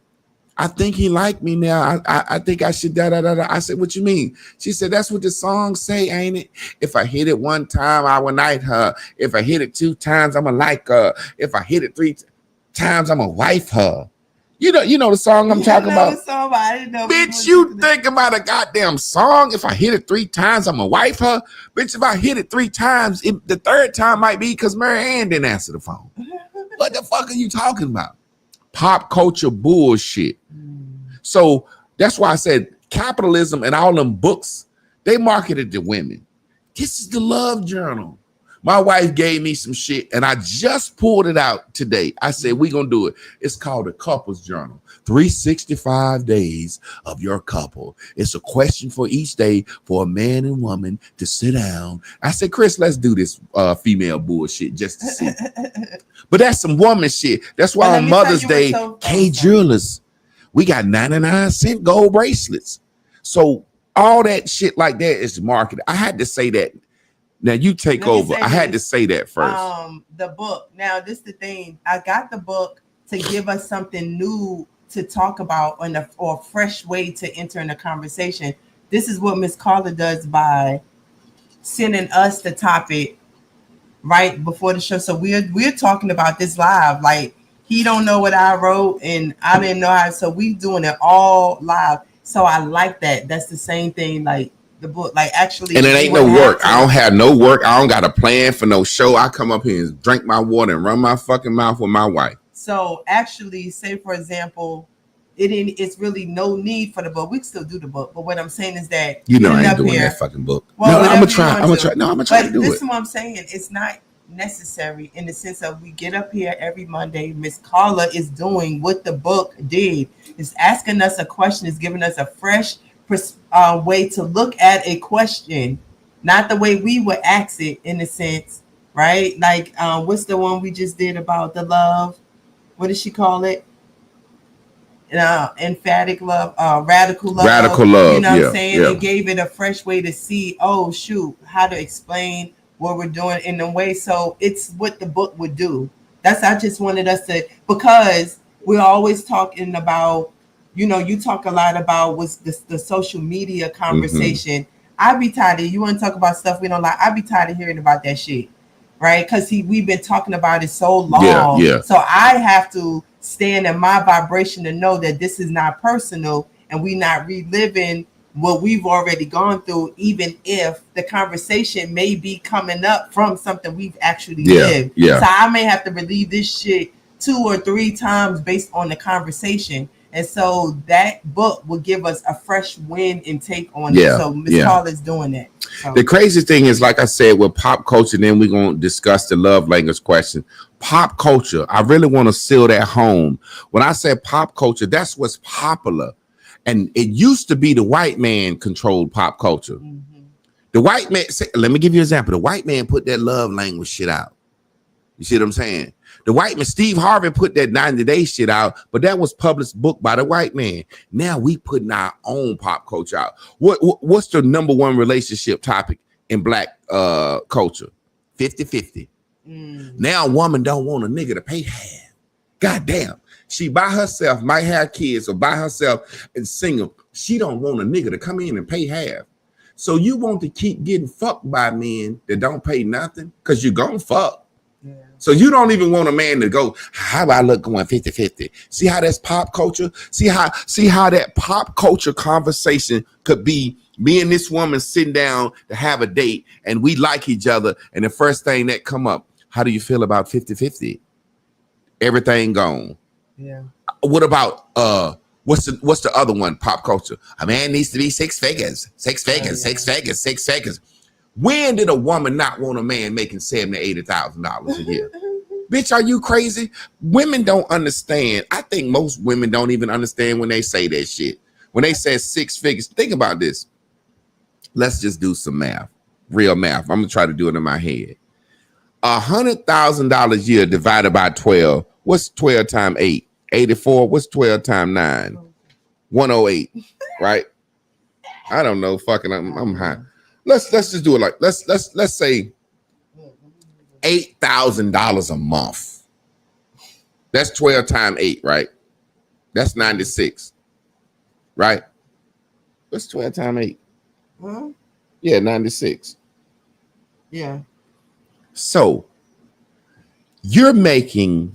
I think he liked me now. I think I should da-da-da-da. I said, what you mean? She said, that's what the song say, ain't it? If I hit it 1 time, I will like her. If I hit it 2 times, I'm going to like her. If I hit it 3 times, I'm going to wife her. You know the song I'm talking about? The song, I didn't know. Bitch, you think about a goddamn song? If I hit it 3 times, I'm going to wife her? Bitch, if I hit it 3 times, the 3rd time might be because Mary Ann didn't answer the phone. What the fuck are you talking about? Pop culture bullshit. So that's why I said capitalism and all them books, they marketed to women. This is the love journal. My wife gave me some shit, and I just pulled it out today. I said, we're going to do it. It's called a couple's journal. 365 days of your couple. It's a question for each day for a man and woman to sit down. I said, Chris, let's do this female bullshit just to see. But that's some woman shit. That's why on Mother's Day, K Jewelers, we got 99-cent gold bracelets. So all that shit like that is marketed. I had to say that. Now you take over. I had to say that first. The book. Now this is the thing. I got the book to give us something new to talk about or a fresh way to enter in the conversation. This is what Miss Carla does by sending us the topic right before the show. So we're talking about this live. Like he don't know what I wrote and I didn't know how. So we doing it all live. So I like that. That's the same thing. Like the book, like actually, and it ain't no work. I don't have no work. I don't got a plan for no show. I come up here and drink my water and run my fucking mouth with my wife. So actually, say for example, it's really no need for the book. We can still do the book, but what I'm saying is that I ain't doing that fucking book. Well, no, I'm gonna try. No, I'm gonna try to do it. This is what I'm saying. It's not necessary in the sense of we get up here every Monday. Miss Carla is doing what the book did. It's asking us a question. It's giving us a fresh way to look at a question, not the way we would ask it in a sense, right? Like what's the one we just did about the love? What did she call it? Emphatic love, radical love. Radical love. You know what I'm saying? It gave it a fresh way to see, oh shoot, how to explain what we're doing in a way. So it's what the book would do. I just wanted us to, because we're always talking about, you talk a lot about what's the social media conversation. I be tired of, you want to talk about stuff we don't like. I be tired of hearing about that shit, right? Because we've been talking about it so long. Yeah. So I have to stand in my vibration to know that this is not personal and we not reliving what we've already gone through, even if the conversation may be coming up from something we've actually lived. Yeah. So I may have to relive this shit 2 or 3 times based on the conversation. And so that book will give us a fresh wind and take on it. So Ms. Carla's doing that. So. The crazy thing is, like I said, with pop culture, then we're going to discuss the love language question. Pop culture, I really want to seal that home. When I say pop culture, that's what's popular. And it used to be the white man controlled pop culture. The white man, let me give you an example. The white man put that love language shit out. You see what I'm saying? The white man, Steve Harvey put that 90-day shit out, but that was published book by the white man. Now we putting our own pop culture out. What's the number one relationship topic in black culture? 50-50. Now a woman don't want a nigga to pay half. God damn. She by herself, might have kids or by herself and single. She don't want a nigga to come in and pay half. So you want to keep getting fucked by men that don't pay nothing because you're going to fuck. Yeah. So you don't even want a man to go, how about I look going 50-50? See how that's pop culture? See how that pop culture conversation could be me and this woman sitting down to have a date and we like each other. And the first thing that come up, how do you feel about 50-50? Everything gone. Yeah. What about what's the other one? Pop culture. A man needs to be 6 figures. 6 figures. 6 figures. 6 figures. When did a woman not want a man making $70,000-$80,000 a year? Bitch, are you crazy? Women don't understand. I think most women don't even understand when they say that shit. When they say 6 figures, think about this. Let's just do some math. Real math. I'm gonna try to do it in my head. $100,000 a year divided by 12. What's 12 times 8? 84. What's 12 times 9? 108. Right? I don't know. Fucking, I'm high. Let's just do it like let's say $8,000 a month. That's 12 times 8, right? That's 96, right? What's 12 times 8? Huh? Yeah, 96. Yeah. So you're making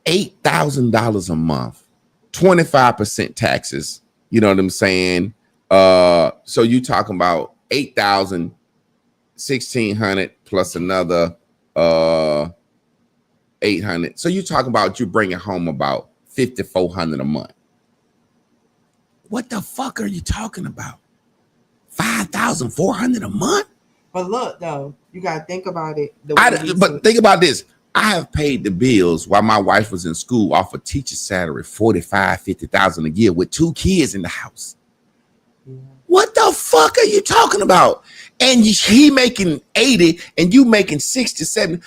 $8,000 a month, 25% taxes. You know what I'm saying? So you talking about 8,000, 1,600 plus another 800. So you talking about you bringing home about 5,400 a month. What the fuck are you talking about? 5,400 a month? But look, though, you gotta think about it. But think about this. I have paid the bills while my wife was in school off a teacher salary, 45, 50,000 a year with 2 kids in the house. Yeah. What the fuck are you talking about? And he making 80 and you making 60, 70.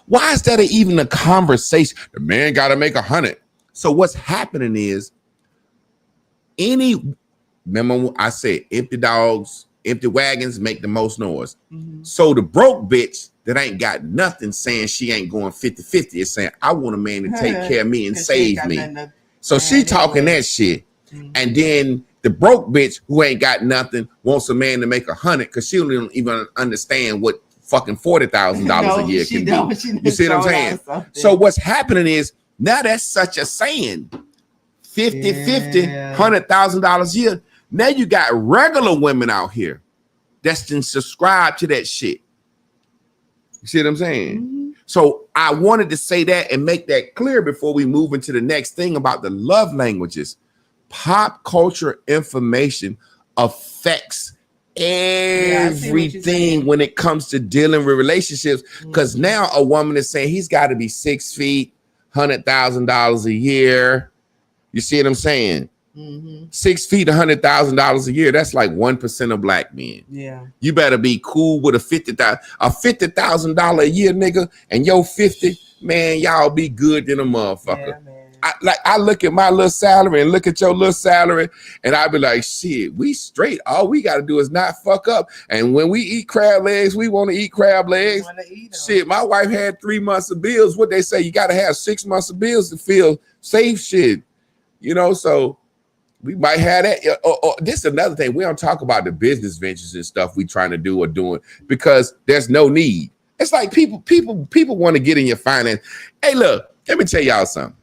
Why is that even a conversation? The man got to make 100. So what's happening is remember I said empty dogs, empty wagons make the most noise. Mm-hmm. So the broke bitch that ain't got nothing saying she ain't going 50-50 is saying, I want a man to take care of me and save me. So she talking that shit. Mm-hmm. And then the broke bitch who ain't got nothing wants a man to make 100 because she don't even understand what fucking $40,000 a year can do. You see what I'm saying? So what's happening is now that's such a saying. 50-50, $100,000 a year. Now you got regular women out here that's been subscribed to that shit. You see what I'm saying? Mm-hmm. So I wanted to say that and make that clear before we move into the next thing about the love languages. Pop culture information affects everything when it comes to dealing with relationships. Because now a woman is saying he's got to be 6 feet, $100,000 a year. You see what I'm saying? Mm-hmm. 6 feet, $100,000 a year. That's like 1% of black men. Yeah. You better be cool with a $50,000 a year nigga, and yo 50, man, y'all be good than a motherfucker. Yeah, man. I look at my little salary and look at your little salary, and I be like, shit, we straight. All we got to do is not fuck up. And when we eat crab legs, we want to eat crab legs. Shit, my wife had 3 months of bills. What they say, you got to have 6 months of bills to feel safe. Shit, you know. So we might have that. Or this is another thing. We don't talk about the business ventures and stuff we trying to do or doing because there's no need. It's like people want to get in your finance. Hey, look, let me tell y'all something.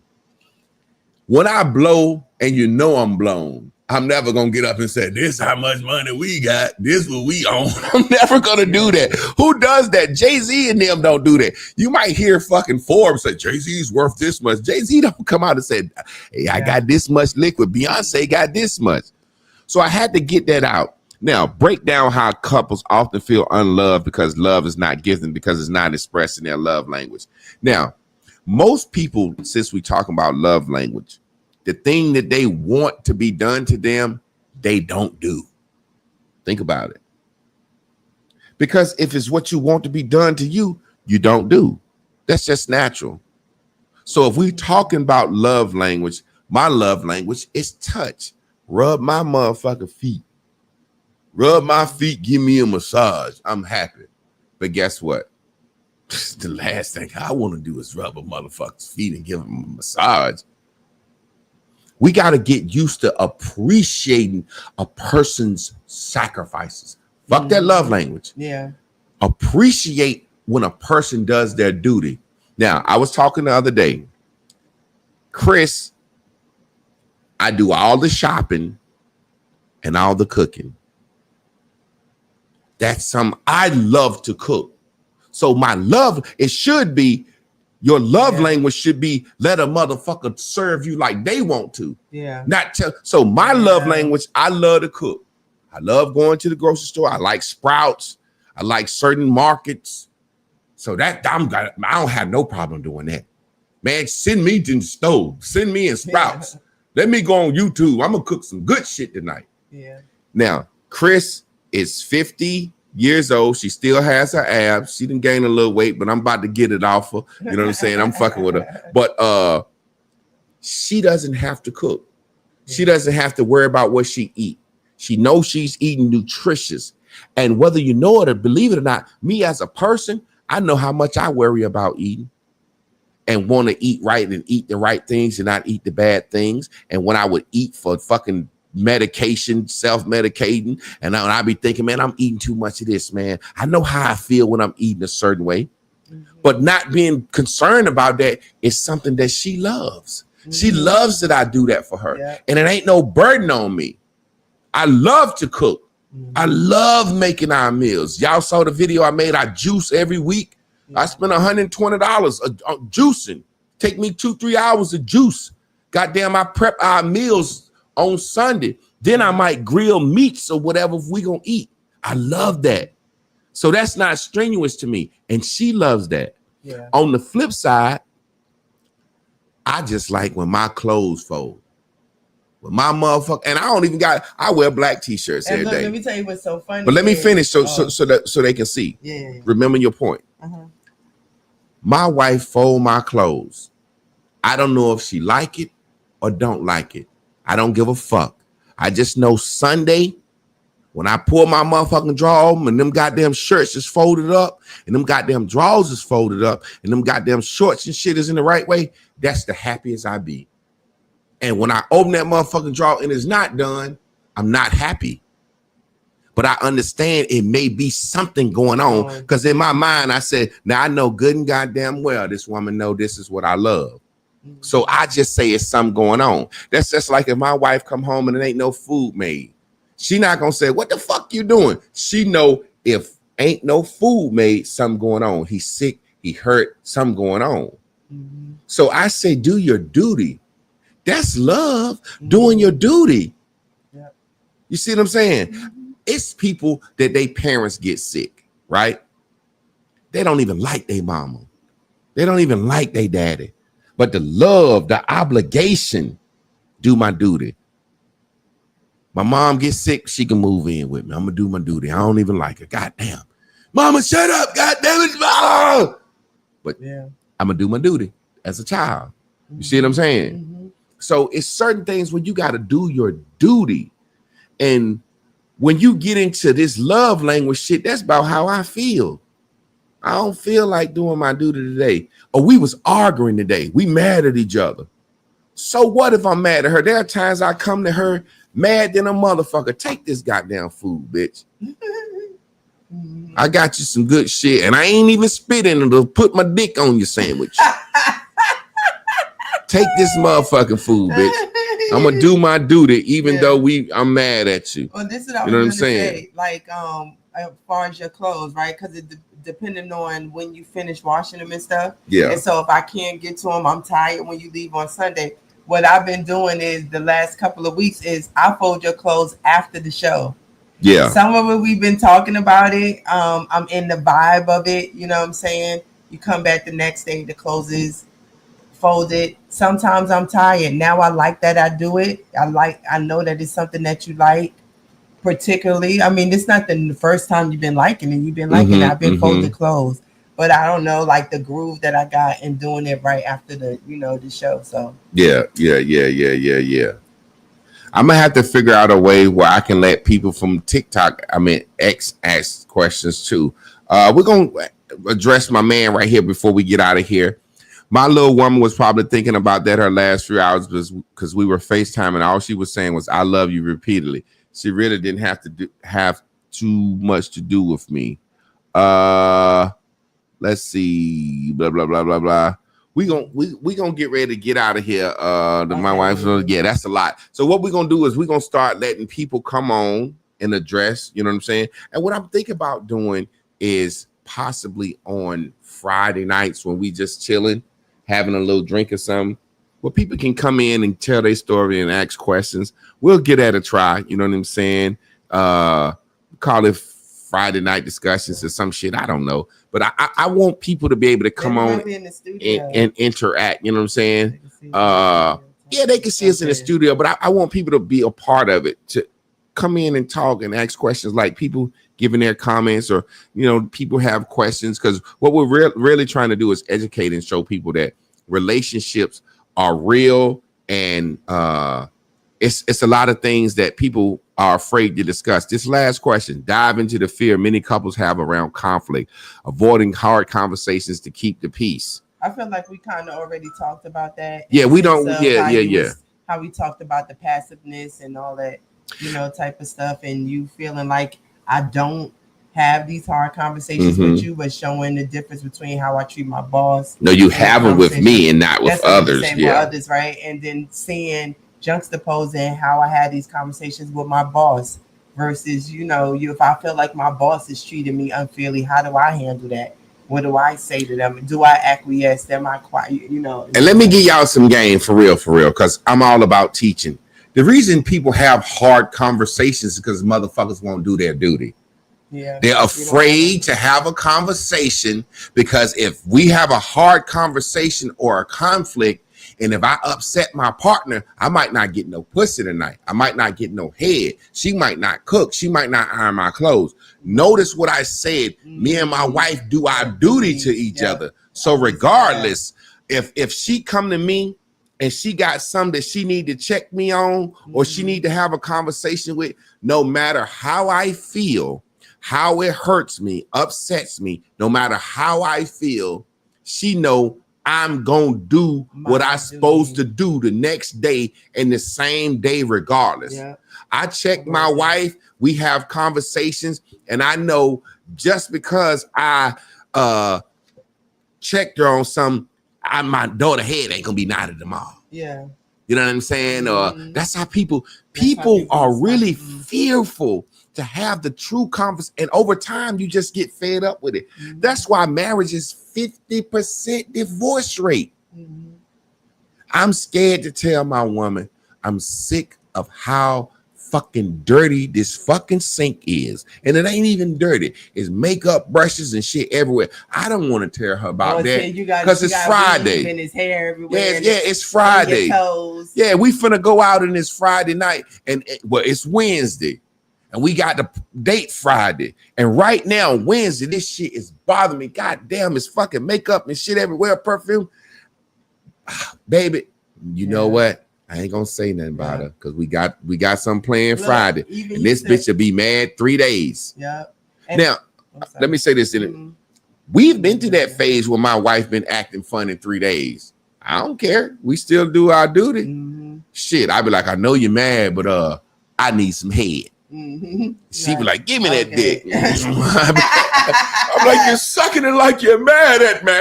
When I blow and you know I'm blown, I'm never going to get up and say, this how much money we got. This what we own. I'm never going to do that. Who does that? Jay-Z and them don't do that. You might hear fucking Forbes say, Jay-Z's worth this much. Jay-Z don't come out and say, hey, I got this much liquid. Beyonce got this much. So I had to get that out. Now, break down how couples often feel unloved because love is not given because it's not expressed in their love language. Now, most people, since we talking about love language, the thing that they want to be done to them, they don't do. Think about it. Because if it's what you want to be done to you, you don't do. That's just natural. So if we talking about love language, my love language is touch. Rub my motherfucking feet. Rub my feet, give me a massage. I'm happy. But guess what? The last thing I want to do is rub a motherfucker's feet and give him a massage. We got to get used to appreciating a person's sacrifices. Fuck that love language. Yeah. Appreciate when a person does their duty. Now, I was talking the other day. Chris, I do all the shopping and all the cooking. I love to cook. So my love, it should be, your love language should be let a motherfucker serve you like they want to. Yeah. So my love language, I love to cook. I love going to the grocery store. I like Sprouts. I like certain markets. So that I don't have no problem doing that. Man, send me to the stove. Send me in Sprouts. Let me go on YouTube. I'm gonna cook some good shit tonight. Yeah. Now, Chris is 50 years old. She still has her abs. She didn't gain a little weight, but I'm about to get it off her. You know what I'm saying? I'm fucking with her. But she doesn't have to cook. She doesn't have to worry about what she eat. She knows she's eating nutritious. And whether you know it or believe it or not, me as a person, I know how much I worry about eating and want to eat right and eat the right things and not eat the bad things. And when I would eat for fucking medication, self-medicating, and I'd be thinking, man, I'm eating too much of this, man. I know how I feel when I'm eating a certain way, but not being concerned about that is something that she loves. She loves that I do that for her, and it ain't no burden on me. I love to cook. I love making our meals. Y'all saw the video I made. I juice every week. I spend $120 juicing. Take me 2-3 hours of juice. Goddamn, I prep our meals on Sunday. Then I might grill meats or whatever we gonna eat. I love that. So that's not strenuous to me. And she loves that. Yeah. On the flip side, I just like when my clothes fold. When my motherfucker, and I wear black t-shirts every day. Let me tell you what's so funny. But let me finish so they can see. Yeah. Remember your point. Uh-huh. My wife fold my clothes. I don't know if she like it or don't like it. I don't give a fuck. I just know Sunday, when I pull my motherfucking drawer open and them goddamn shirts is folded up and them goddamn drawers is folded up and them goddamn shorts and shit is in the right way, that's the happiest I be. And when I open that motherfucking drawer and it's not done, I'm not happy. But I understand it may be something going on because in my mind, I said, now I know good and goddamn well this woman know this is what I love. So I just say it's something going on. That's just like if my wife come home and there ain't no food made. She not going to say, what the fuck you doing? She know if ain't no food made, something going on. He's sick, he hurt, something going on. Mm-hmm. So I say, do your duty. That's love, doing your duty. Yep. You see what I'm saying? Mm-hmm. It's people that they parents get sick, right? They don't even like their mama. They don't even like their daddy. But the love, the obligation, do my duty. My mom gets sick, she can move in with me. I'm going to do my duty. I don't even like her. God damn. Mama, shut up. God damn it. Mama. But I'm going to do my duty as a child. You see what I'm saying? Mm-hmm. So it's certain things where you got to do your duty. And when you get into this love language shit, that's about how I feel. I don't feel like doing my duty today. Or we was arguing today. We mad at each other. So what if I'm mad at her? There are times I come to her mad than a motherfucker. Take this goddamn food, bitch. I got you some good shit, and I ain't even spitting it to put my dick on your sandwich. Take this motherfucking food, bitch. I'm gonna do my duty, even though I'm mad at you. Well, this is what I'm saying. Like, as far as your clothes, right? Because it depending on when you finish washing them and stuff. Yeah. And so if I can't get to them, I'm tired when you leave on Sunday. What I've been doing is the last couple of weeks is I fold your clothes after the show. Yeah. Some of it we've been talking about it. I'm in the vibe of it. You know what I'm saying? You come back the next day, the clothes is folded. Sometimes I'm tired. Now I like that I do it. I know that it's something that you like. Particularly, I mean, it's not the first time you've been liking it. You've been liking it. I've been folding clothes, but I don't know, like the groove that I got in doing it right after the show. So yeah. I'm gonna have to figure out a way where I can let people from TikTok, X, ask questions too. We're gonna address my man right here before we get out of here. My little woman was probably thinking about that her last 3 hours because we were FaceTiming. All she was saying was, "I love you" repeatedly. She really didn't have too much to do with me. Let's see. Blah blah blah blah blah. We gonna get ready to get out of here. My wife's that's a lot. So what we're gonna do is we're gonna start letting people come on and address. You know what I'm saying? And what I'm thinking about doing is possibly on Friday nights when we just chilling, having a little drink or something, where people can come in and tell their story and ask questions. We'll get at a try. You know what I'm saying? Call it Friday night discussions or some shit. I don't know. But I want people to be able to come on and interact. You know what I'm saying? They can see us in the studio, but I want people to be a part of it, to come in and talk and ask questions, like people giving their comments, or, people have questions. Because what we're really trying to do is educate and show people that relationships are real, and it's a lot of things that people are afraid to discuss. This last question: dive into the fear many couples have around conflict, avoiding hard conversations to keep the peace. I feel like we kind of already talked about that. Yeah, we don't. How we talked about the passiveness and all that, type of stuff, and you feeling like I don't have these hard conversations with you, but showing the difference between how I treat my boss. No, you have them with me and not with others. With others, right? And then juxtaposing how I had these conversations with my boss versus, if I feel like my boss is treating me unfairly, how do I handle that? What do I say to them? Do I acquiesce? Am I quiet? And let me give y'all some game for real, because I'm all about teaching. The reason people have hard conversations is because motherfuckers won't do their duty. Yeah. They're afraid to have a conversation because if we have a hard conversation or a conflict, and if I upset my partner, I might not get no pussy tonight. I might not get no head. She might not cook. She might not iron my clothes. Notice what I said. Me and my wife do our duty to each other. So regardless, if she come to me and she got something that she need to check me on or she need to have a conversation with, no matter how I feel, how it hurts me, upsets me, no matter how I feel, she know I'm gonna do what I'm supposed to do the next day and the same day regardless. Yeah. I check my wife, we have conversations, and I know just because I checked her on some, my daughter head ain't gonna be nodded tomorrow. Yeah. You know what I'm saying? That's how people are really fearful to have the true conversation. And over time, you just get fed up with it. That's why marriage is 50% divorce rate. I'm scared to tell my woman I'm sick of how fucking dirty this fucking sink is. And it ain't even dirty. It's makeup brushes and shit everywhere. I don't want to tell her about that because it's Friday. And his hair everywhere. Yeah, it's Friday. Yeah, we finna go out on this Friday night. And it's Wednesday. And we got the date Friday. And right now, Wednesday, this shit is bothering me. God damn, it's fucking makeup and shit everywhere, perfume. Baby, you know what? I ain't gonna say nothing about her because we got something planned Friday. And this bitch will be mad 3 days. Yeah. Now, let me say this. We've been to that phase where my wife been acting fun in 3 days. I don't care. We still do our duty. Shit, I be like, I know you're mad, but I need some head. She be like, give me that dick. I'm like, you're sucking it like you're mad at me.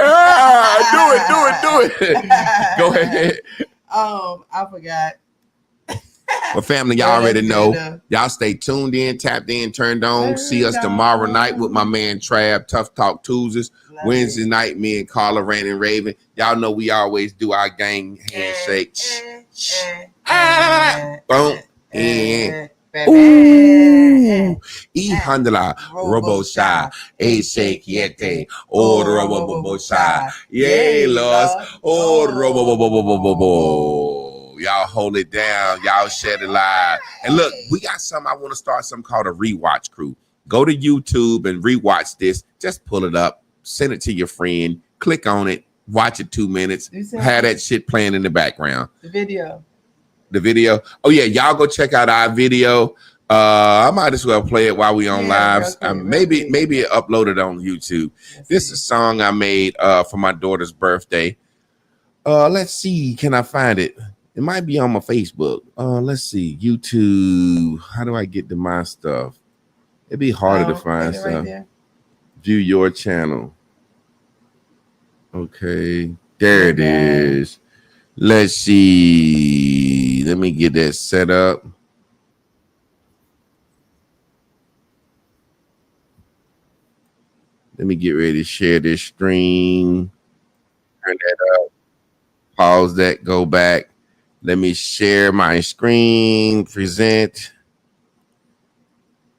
Do it. Go ahead. I forgot. Well, family, y'all already know. Y'all stay tuned in, tapped in, turned on. See us tomorrow night with my man Trav, Tough Talk Tuesdays. Wednesday night, me and Carla, Rain and Raven. Y'all know we always do our gang handshake. Boom. And ooh, y handla robosha, a shake yete, oh robosha, yay, los, oh robo. Y'all hold it down, y'all shed it live. And look, we got I want to start something called a rewatch crew. Go to YouTube and rewatch this. Just pull it up, send it to your friend, click on it, watch it 2 minutes, have that shit playing in the background. The video. Oh yeah, y'all go check out our video. I might as well play it while we on lives. Maybe it uploaded on YouTube. This is a song I made for my daughter's birthday. Let's see, can I find it? It might be on my Facebook. Let's see, YouTube. How do I get to my stuff? It'd be harder to find stuff. Right, view your channel. Okay, there it is. Let's see. Let me get that set up. Let me get ready to share this screen. Turn that up. Pause that. Go back. Let me share my screen. Present.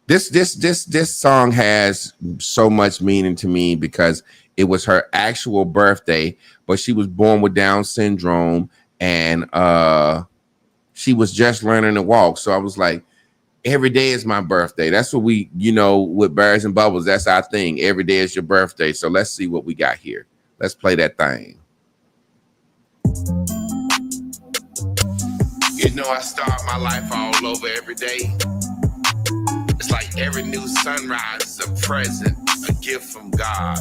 This song has so much meaning to me because it was her actual birthday, but she was born with Down syndrome and she was just learning to walk. So I was like, every day is my birthday. That's what we, with Bears and Bubbles, that's our thing. Every day is your birthday. So let's see what we got here. Let's play that thing. I start my life all over every day. It's like every new sunrise is a present, a gift from God.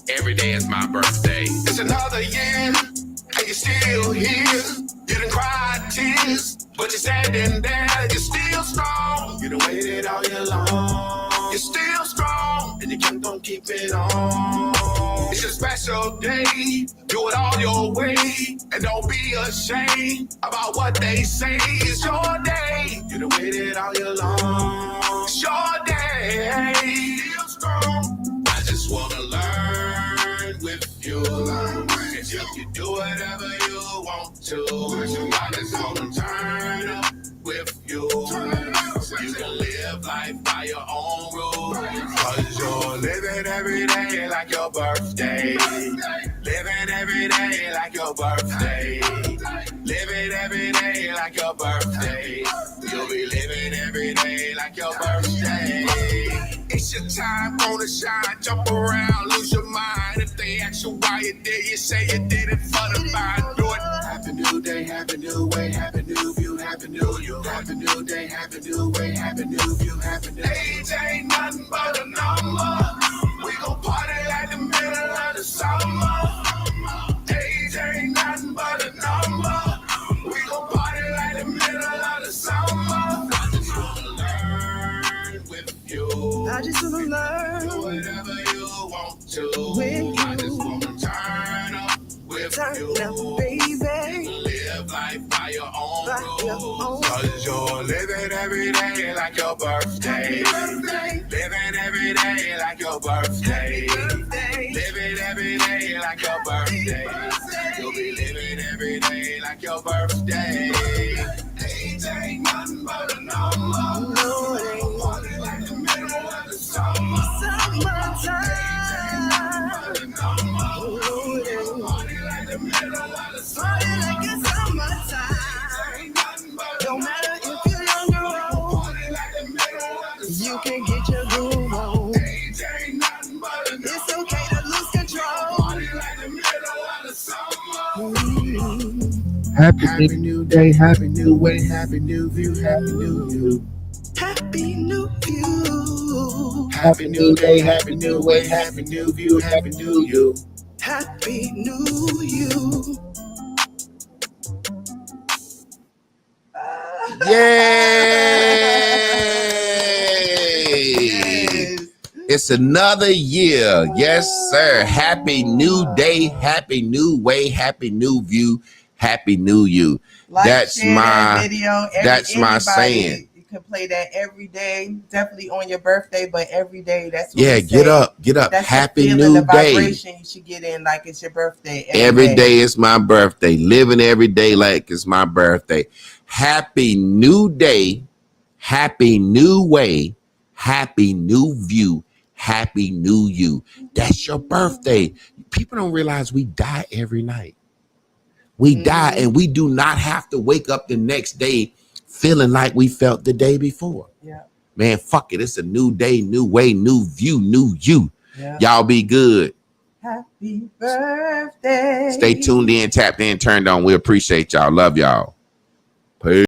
Every day is my birthday. It's another year, and you're still here. You done cried tears, but you're standing there. You're still strong. You done waited all year long. You're still strong, and you kept on keeping on. It's your special day. Do it all your way, and don't be ashamed about what they say. It's your day. You done waited all year long. It's your day. Still strong. I just wanna learn with you. If you do whatever you want to, I just wanna turn up with you. You can live life by your own rules. Cause you're living every day like your birthday. Living every day like your birthday. Living every day like your birthday. You'll be living every day like your birthday. It's your time, wanna shine, jump around, lose your mind. If they ask you why you did, you say you did it for the vibe. Do it. Happy new day, happy new way, happy new view, happy new you. Happy new day, happy new way, happy new view, happy new. Age ain't nothing but a number. We gon' party like the middle of the summer. Age ain't nothing but a number. We gon' party like the middle of the summer. I just wanna learn with you. I just wanna learn. Do whatever you want to. With I just wanna turn up with you. Up, baby. Live life by your own rules. Cause you're living every day like your birthday. Living every day like your birthday. Living every day like your birthday. You'll be living every day like your birthday. Age ain't nothing but a number. No, it ain't. Party like the middle of the summer. Summertime. Oh, it ain't. Party like the middle of the summer. Party like it's summertime. No matter if you're young or old. Party like the middle of the summer. You can get your groove on. Age ain't nothing but a number. It's okay to lose control. Party like the middle of the summer. Happy new day, happy new way, happy new view, happy new you. Happy new view. Happy new day, happy new way, happy new view, happy new you. Happy new you. Yay! It's another year. Yes, sir. Happy new day, happy new way, happy new view, happy new you. Like, that's share my that video. that's my saying. You can play that every day. Definitely on your birthday, but every day. That's what Yeah, get up. That's happy the new the day. vibration you should get in like it's your birthday. Every day is my birthday. Living every day like it's my birthday. Happy new day, happy new way, happy new view, happy new you. That's your birthday. People don't realize we die every night. We die, and we do not have to wake up the next day feeling like we felt the day before. Yeah. Man, fuck it. It's a new day, new way, new view, new you. Yeah. Y'all be good. Happy birthday. Stay tuned in, tapped in, turned on. We appreciate y'all. Love y'all. Peace.